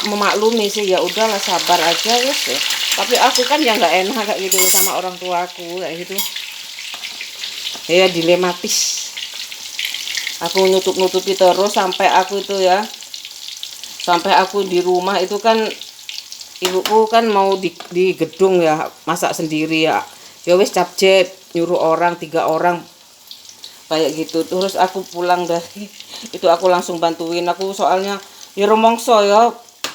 memaklumi sih ya udahlah sabar aja ya tapi aku kan ya nggak enak kayak gitu sama orang tua aku kayak gitu ya dilematis aku nutupi terus sampai aku itu ya sampai aku di rumah itu kan ibuku kan mau di gedung ya masak sendiri ya wes capcep nyuruh orang 3 orang kayak gitu terus aku pulang dari itu aku langsung bantuin aku soalnya ya rumongso ya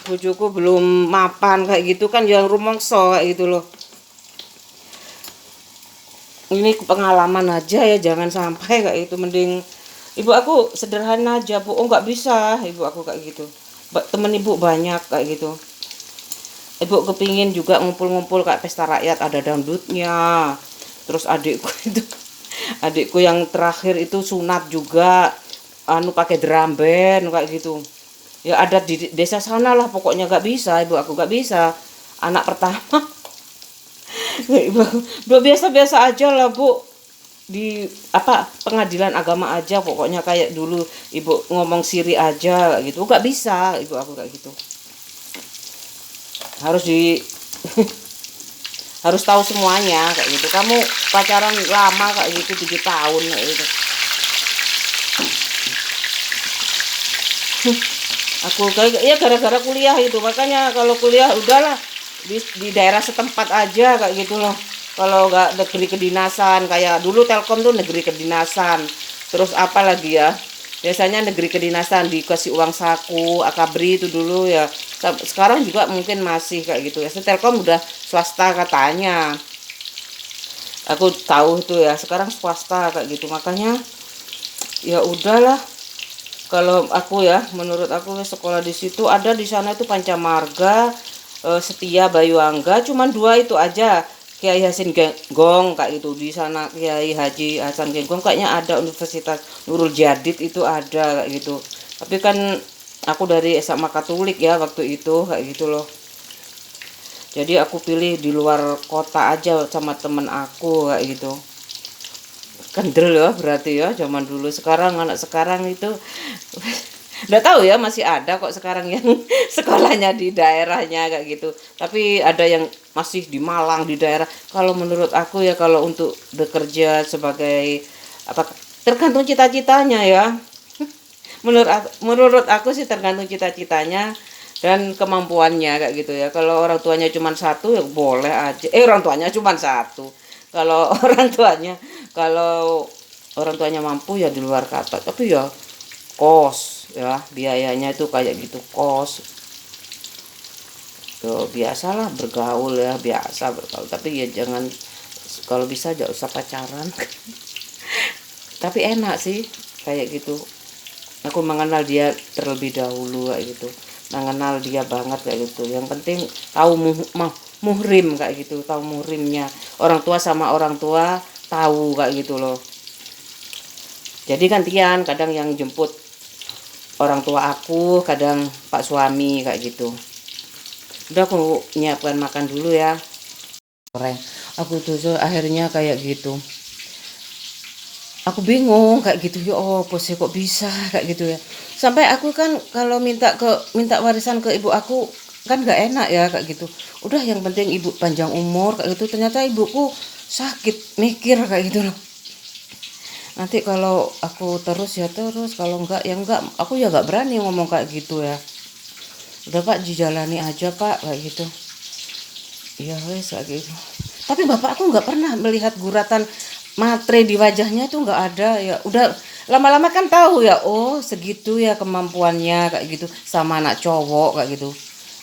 bojoku belum mapan kayak gitu kan yang rumongso kayak gitu loh ini pengalaman aja ya, jangan sampai kayak gitu. Mending ibu aku sederhana aja bu. Oh nggak bisa ibu aku kayak gitu. Temen ibu banyak kayak gitu. Ibu kepingin juga ngumpul-ngumpul kayak pesta rakyat, ada dangdutnya. Terus adikku itu, adikku yang terakhir itu sunat juga, anu pakai drum band kayak gitu. Ya ada di desa sana lah, pokoknya nggak bisa ibu aku, nggak bisa. Anak pertama. Ibu, bu biasa-biasa aja lah bu, di apa pengadilan agama aja pokoknya kayak dulu ibu ngomong siri aja gitu, nggak bisa ibu aku kayak gitu. Harus di harus tahu semuanya kayak gitu. Kamu pacaran lama kayak gitu 7 tahun kayak gitu. Aku kayak ya gara-gara kuliah itu, makanya kalau kuliah udahlah di daerah setempat aja kayak gitu loh. Kalau nggak negeri kedinasan, kayak dulu Telkom tuh negeri kedinasan. Terus apa lagi ya, biasanya negeri kedinasan dikasih uang saku, akabri itu dulu ya. Sekarang juga mungkin masih kayak gitu ya. Telkom udah swasta katanya, aku tahu itu ya, sekarang swasta kayak gitu. Makanya ya udahlah, kalau aku ya, menurut aku sekolah di situ ada, di sana itu Pancamarga, Setia, Bayuangga, cuman 2 itu aja. Kiai Hasin Genggong kayak gitu, di sana Kiai Haji Hasan Genggong kayaknya ada. Universitas Nurul Jadid itu ada kayak gitu. Tapi kan aku dari SMA Katolik ya waktu itu kayak gitu loh. Jadi aku pilih di luar kota aja sama temen aku kayak gitu. Kendel ya berarti ya zaman dulu. Sekarang anak sekarang itu nggak tahu ya, masih ada kok sekarang yang sekolahnya di daerahnya kayak gitu. Tapi ada yang masih di Malang, di daerah. Kalau menurut aku ya, kalau untuk bekerja sebagai apa, tergantung cita-citanya ya. Menurut aku sih tergantung cita-citanya dan kemampuannya kayak gitu ya. Kalau orang tuanya cuma satu ya boleh aja. Orang tuanya cuma satu. Kalau kalau orang tuanya mampu ya di luar kata. Tapi ya kos ya, biayanya itu kayak gitu, kos. Tuh biasalah bergaul ya, biasa bergaul. Tapi ya jangan, kalau bisa jangan usah pacaran. Tapi enak sih kayak gitu. Aku mengenal dia terlebih dahulu kayak gitu. Mengenal dia banget kayak gitu. Yang penting tahu muhrim kayak gitu, tahu muhrimnya. Orang tua sama orang tua tahu kayak gitu loh. Jadi gantian, kadang yang jemput orang tua aku, kadang pak suami kayak gitu. Udah aku nyiapkan makan dulu ya. Aku tuh akhirnya kayak gitu. Aku bingung kayak gitu ya, oh sih kok bisa kayak gitu ya. Sampai aku kan kalau minta warisan ke ibu aku kan nggak enak ya kayak gitu. Udah yang penting ibu panjang umur kayak gitu. Ternyata ibuku sakit, mikir kayak gitu loh. Nanti kalau aku terus ya terus, kalau enggak ya enggak. Aku ya nggak berani ngomong kayak gitu ya. Udah pak, dijalani aja pak kayak gitu. Iya wes kayak gitu. Tapi bapak aku nggak pernah melihat guratan matre di wajahnya, itu nggak ada ya. Udah lama-lama kan tahu ya, oh segitu ya kemampuannya kayak gitu, sama anak cowok kayak gitu.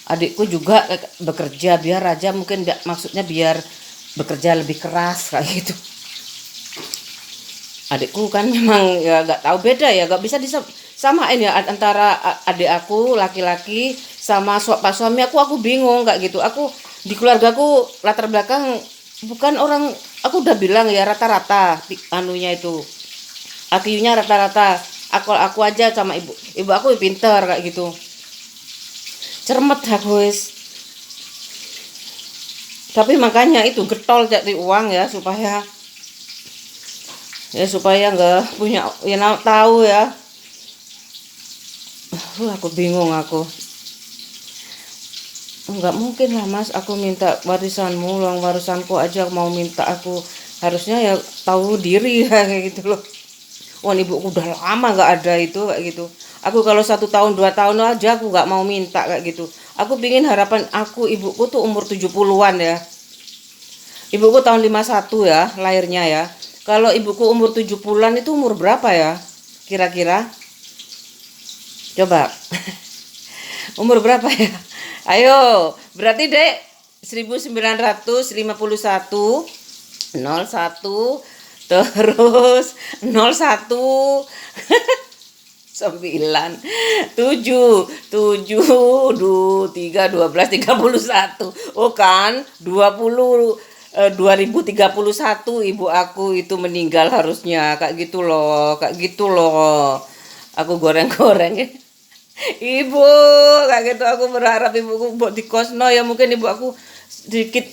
Adikku juga bekerja biar aja, mungkin maksudnya biar bekerja lebih keras kayak gitu. Adikku kan memang ya nggak tahu, beda ya, nggak bisa disamain ya antara adik aku laki-laki sama pak suami aku bingung kayak gitu. Aku di keluargaku latar belakang bukan orang, aku udah bilang ya rata-rata anunya itu IQ-nya rata-rata. Aku aja sama ibu aku pinter kayak gitu, cermet aku wis. Tapi makanya itu getol cari uang ya, supaya nggak punya ya, tahu ya. Aku bingung aku. Enggak mungkin lah mas, aku minta warisanmu, uang warisanku aja mau minta. Aku harusnya ya tahu diri ya kayak gitu loh. Wah ibuku udah lama nggak ada itu kayak gitu. Aku kalau 1 tahun 2 tahun aja aku nggak mau minta kayak gitu. Aku pingin harapan aku ibuku tuh umur 70-an ya. Ibuku tahun 51 ya lahirnya ya. Kalau ibuku umur 70-an itu umur berapa ya kira-kira? Coba. Umur berapa ya? Ayo, berarti dek 1951. 01 terus 01 9 7 3 12 31. Oh kan 2031 ibu aku itu meninggal harusnya, kayak gitu loh, aku goreng-goreng. Ibu kayak gitu, aku berharap ibuku buat di kosno ya, mungkin ibu aku sedikit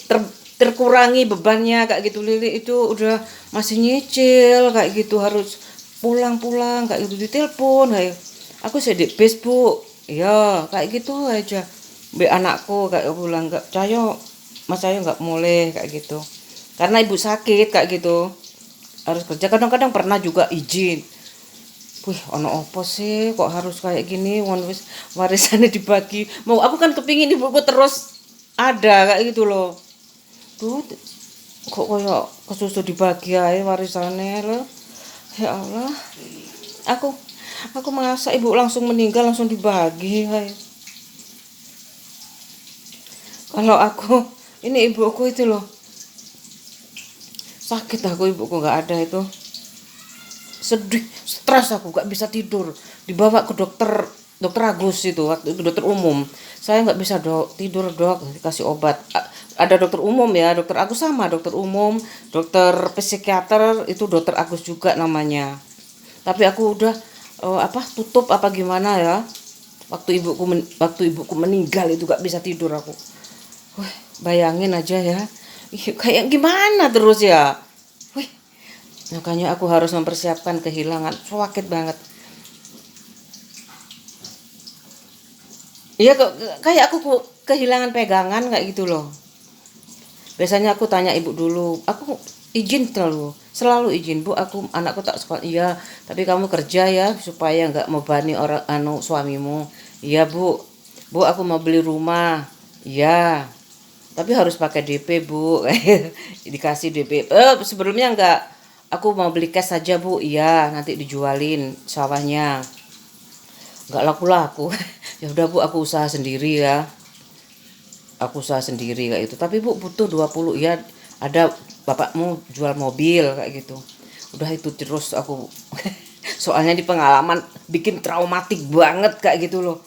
terkurangi bebannya kayak gitu. Lili itu udah masih nyicil kayak gitu, harus pulang-pulang kayak gitu, ditelepon kayak aku sedih bis bu ya kayak gitu aja. Be anakku kayak pulang nggak Cayo, mas Cayo nggak boleh kayak gitu karena ibu sakit kayak gitu, harus kerja. Kadang-kadang pernah juga izin. Wih, ono opo sih kok harus kayak gini, warisannya dibagi. Mau aku kan kepingin ibuku terus ada kayak gitu loh. Tuh, kok kayak kesusu dibagi aja warisannya loh. Ya Allah. Aku merasa ibu langsung meninggal langsung dibagi kayak. Kalau aku ini ibuku itu loh. Sakit aku, ibuku nggak ada itu. Sedih, stres, aku nggak bisa tidur, dibawa ke dokter Agus itu, waktu itu dokter umum. Saya nggak bisa tidur dok, dikasih obat. Ada dokter umum ya, dokter Agus sama dokter umum, dokter psikiater itu dokter Agus juga namanya. Tapi aku udah tutup apa gimana ya, waktu ibuku meninggal itu nggak bisa tidur aku. Wah, bayangin aja ya, kayak gimana terus ya. Makanya aku harus mempersiapkan kehilangan, sakit banget. Iya, kayak aku kehilangan pegangan kayak gitu loh. Biasanya aku tanya ibu dulu, aku izin selalu izin bu, anakku tak sekolah. Iya, tapi kamu kerja ya supaya nggak membebani orang suamimu. Iya bu, aku mau beli rumah. Iya, tapi harus pakai DP bu. Dikasih DP. Sebelumnya nggak. Aku mau beli cash saja bu, iya nanti dijualin sawahnya, nggak laku. Ya udah bu, aku usaha sendiri ya, kayak itu. Tapi bu butuh 20, ya ada bapakmu jual mobil kayak gitu. Udah itu terus aku soalnya di pengalaman bikin traumatik banget kayak gitu loh.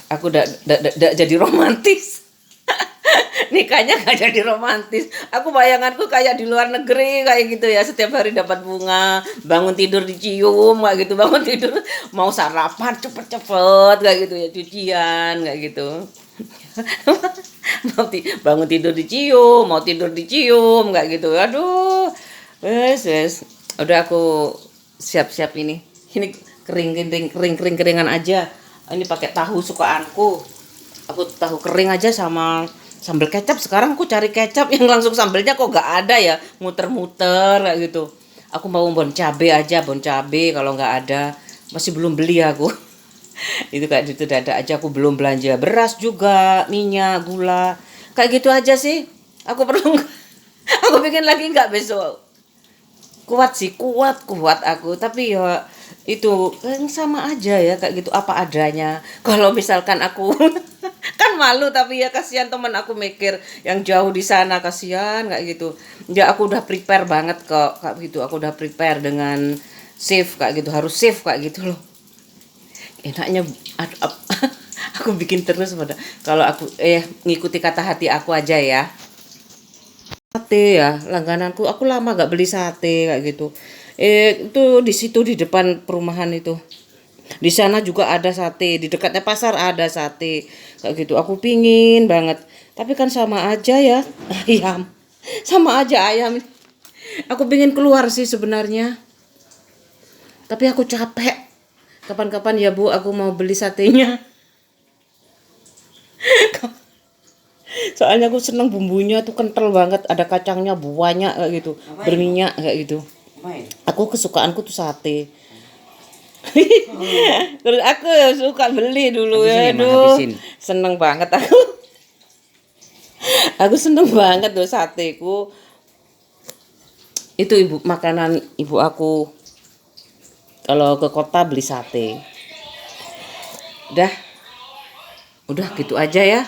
Aku udah jadi romantis. Nikahnya gak jadi romantis. Aku bayanganku kayak di luar negeri kayak gitu ya, setiap hari dapat bunga, bangun tidur dicium kayak gitu, bangun tidur mau sarapan cepet-cepet kayak gitu ya, cucian kayak gitu. Bangun tidur dicium, mau tidur dicium kayak gitu. Aduh, wes udah aku siap-siap ini keringan aja. Ini pakai tahu sukaanku, aku tahu kering aja sama sambal kecap. Sekarang aku cari kecap yang langsung sambelnya kok gak ada ya, muter-muter kayak gitu. Aku mau bon cabe kalau nggak ada, masih belum beli aku. Itu kayak gitu dada aja, aku belum belanja beras juga, minyak, gula, kayak gitu aja sih. Aku perlu aku bikin lagi nggak besok. Kuat aku, tapi ya itu sama aja ya kayak gitu, apa adanya. Kalau misalkan aku kan malu, tapi ya kasihan teman aku mikir yang jauh di sana, kasihan kayak gitu. Ya aku udah prepare banget kok kayak gitu, aku udah prepare dengan safe kayak gitu, harus safe kayak gitu loh. Enaknya aku bikin terus pada kalau aku ngikuti kata hati aku aja ya. Sate ya langgananku, aku lama gak beli sate kayak gitu. Itu di situ di depan perumahan itu, di sana juga ada sate, di dekatnya pasar ada sate kayak gitu. Aku pingin banget, tapi kan sama aja ya ayam, Aku pingin keluar sih sebenarnya, tapi aku capek. Kapan-kapan ya bu, aku mau beli satenya. Soalnya aku seneng bumbunya tuh kental banget, ada kacangnya banyak kayak gitu, berminyak kayak gitu. Aku kesukaanku tuh sate. Terus aku suka beli dulu ya, aduh seneng banget aku. Aku seneng banget tuh sateku. Itu makanan ibu aku kalau ke kota beli sate. Udah gitu aja ya.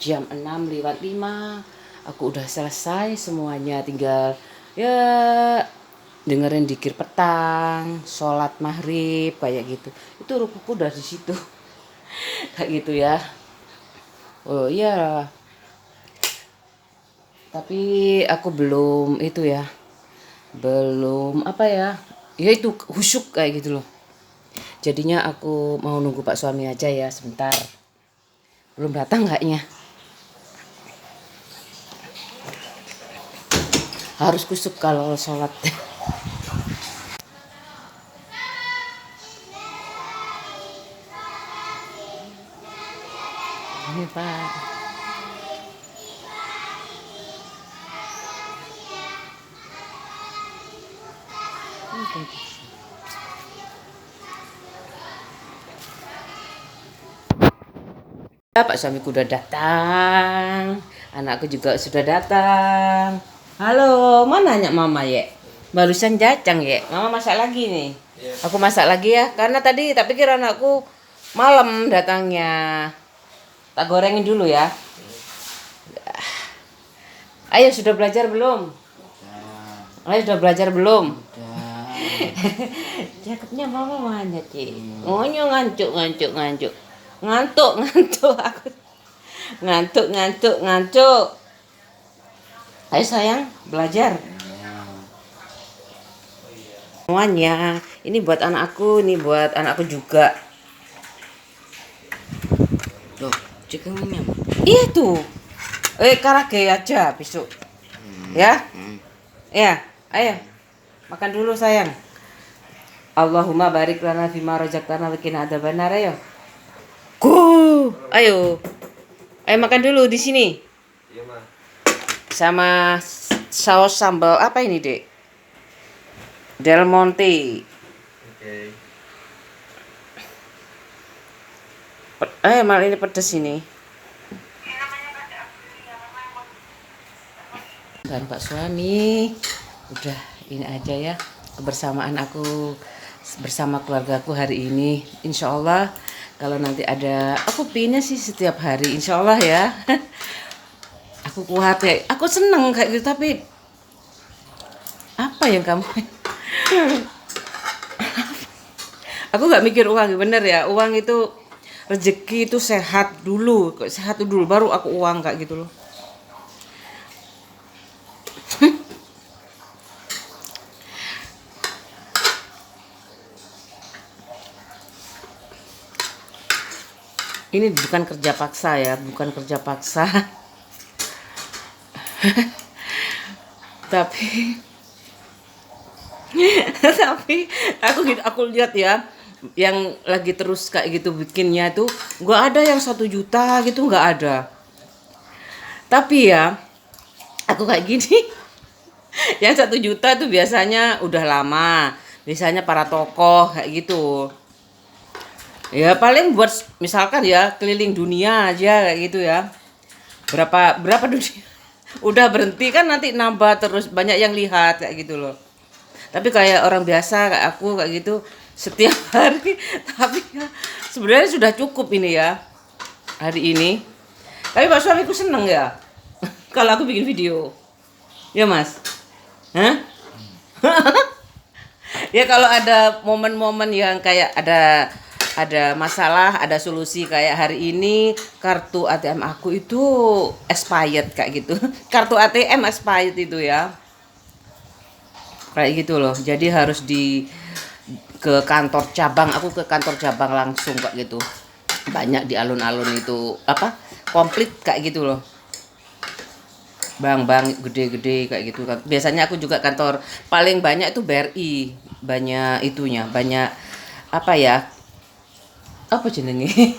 Jam 6:05 aku udah selesai semuanya, tinggal ya dengerin dikir petang, sholat maghrib kayak gitu. Itu rukuku udah di situ. Kayak gitu ya. Oh iya, tapi aku belum itu ya, belum apa ya, ya itu khusyuk kayak gitu loh. Jadinya aku mau nunggu Pak suami aja ya sebentar, belum datang kayaknya. Harus khusyuk kalau sholat. Ini Pak. Ya, Pak suamiku udah datang, anakku juga sudah datang. Halo, mana nanya mama ya? Barusan jacang ya, mama masak lagi nih. Aku masak lagi ya, karena tadi tak pikir anakku malam datangnya. Tak gorengin dulu ya. Ayo sudah belajar belum? Ayo sudah belajar belum? Cakepnya mama mana Ci? Ngonyo ngantuk. Ngantuk aku. Ngantuk. Ayo sayang, belajar. Semuanya. Ini buat anakku, ini buat anakku juga. Tuh, cikengnya. Iya tuh. Karage aja besok. Ya? Ya, ayo. Makan dulu sayang. Allahumma barik lana fima razaqtana wa qina adzabannar ayo. Ayo. Ayo makan dulu di sini. Iya, Ma. Sama saus sambal apa ini, Dek? Del Monte. Oke. Malah ini pedes ini. Dan Pak suami udah ini aja ya kebersamaan aku bersama keluargaku hari ini. Insya Allah kalau nanti ada, aku pinginnya sih setiap hari insya Allah ya. Aku kuat ya, aku seneng kayak gitu, tapi apa yang kamu aku nggak mikir uang, bener ya, uang itu rezeki itu sehat dulu baru aku uang kayak gitu loh. Ini bukan kerja paksa ya, bukan kerja paksa. tapi tapi aku lihat ya, yang lagi terus kayak gitu bikinnya tuh nggak ada yang 1 juta gitu, nggak ada. Tapi ya aku kayak gini. Yang 1 juta tuh biasanya udah lama, biasanya para tokoh kayak gitu. Ya paling buat misalkan ya keliling dunia aja kayak gitu ya. Berapa dunia udah berhenti kan, nanti nambah terus, banyak yang lihat kayak gitu loh. Tapi kayak orang biasa kayak aku kayak gitu setiap hari. Tapi ya sebenarnya sudah cukup ini ya hari ini. Tapi Pak suamiku seneng ya kalau aku bikin video. Ya Mas? Hah? Ya kalau ada momen-momen yang kayak ada masalah, ada solusi kayak hari ini kartu ATM aku itu expired kayak gitu. Kartu ATM expired itu ya. Kayak gitu loh. Jadi harus ke kantor cabang, aku ke kantor cabang langsung kayak gitu. Banyak di alun-alun itu komplit kayak gitu loh. Bank gede-gede kayak gitu kan. Biasanya aku juga kantor paling banyak itu BRI. Banyak itunya, banyak apa jenenge?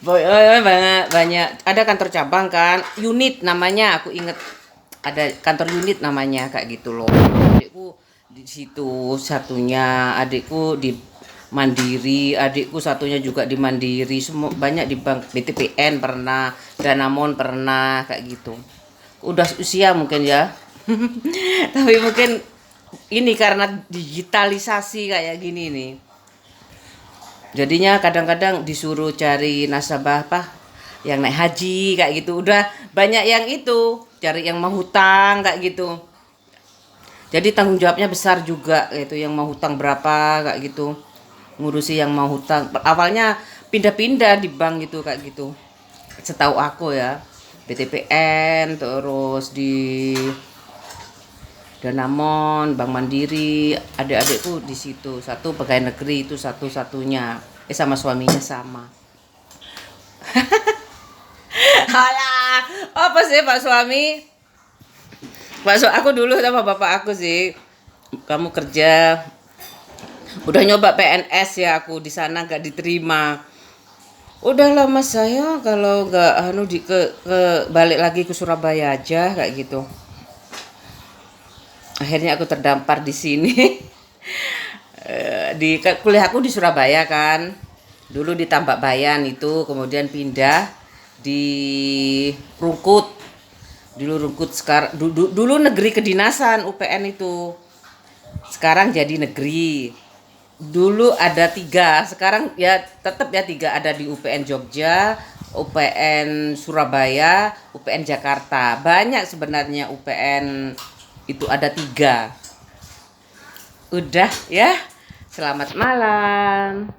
banyak ada kantor cabang kan, unit namanya, aku inget ada kantor unit namanya kayak gitu loh. Adikku di situ satunya, adikku di Mandiri, adikku satunya juga di Mandiri, semua banyak di bank BTPN pernah, Danamon pernah kayak gitu. Udah usia mungkin ya. Tapi mungkin ini karena digitalisasi kayak gini nih. Jadinya kadang-kadang disuruh cari nasabah yang naik haji kayak gitu. Udah banyak yang itu. cari yang mau hutang kayak gitu. Jadi tanggung jawabnya besar juga gitu, yang mau hutang berapa kayak gitu. Ngurusi yang mau hutang. Awalnya pindah-pindah di bank gitu kayak gitu. Setahu aku ya. BTPN, terus di Danamon, Bank Mandiri, adik-adikku di situ. Satu pegawai negeri itu satu-satunya. Sama suaminya sama. Halah, apa sih Pak suami? Aku dulu sama bapak aku sih. Kamu kerja. Udah nyoba PNS ya, aku di sana gak diterima. Udahlah mas, saya kalau nggak balik lagi ke Surabaya aja kayak gitu. Akhirnya aku terdampar di sini. Kuliahku di Surabaya kan. Dulu di Tambak Bayan itu, kemudian pindah di Rungkut. Dulu Rungkut, sekarang dulu negeri kedinasan UPN itu. Sekarang jadi negeri. Dulu ada 3, sekarang ya tetap ya 3, ada di UPN Jogja, UPN Surabaya, UPN Jakarta. Banyak sebenarnya UPN itu ada 3. Udah ya. Selamat malam.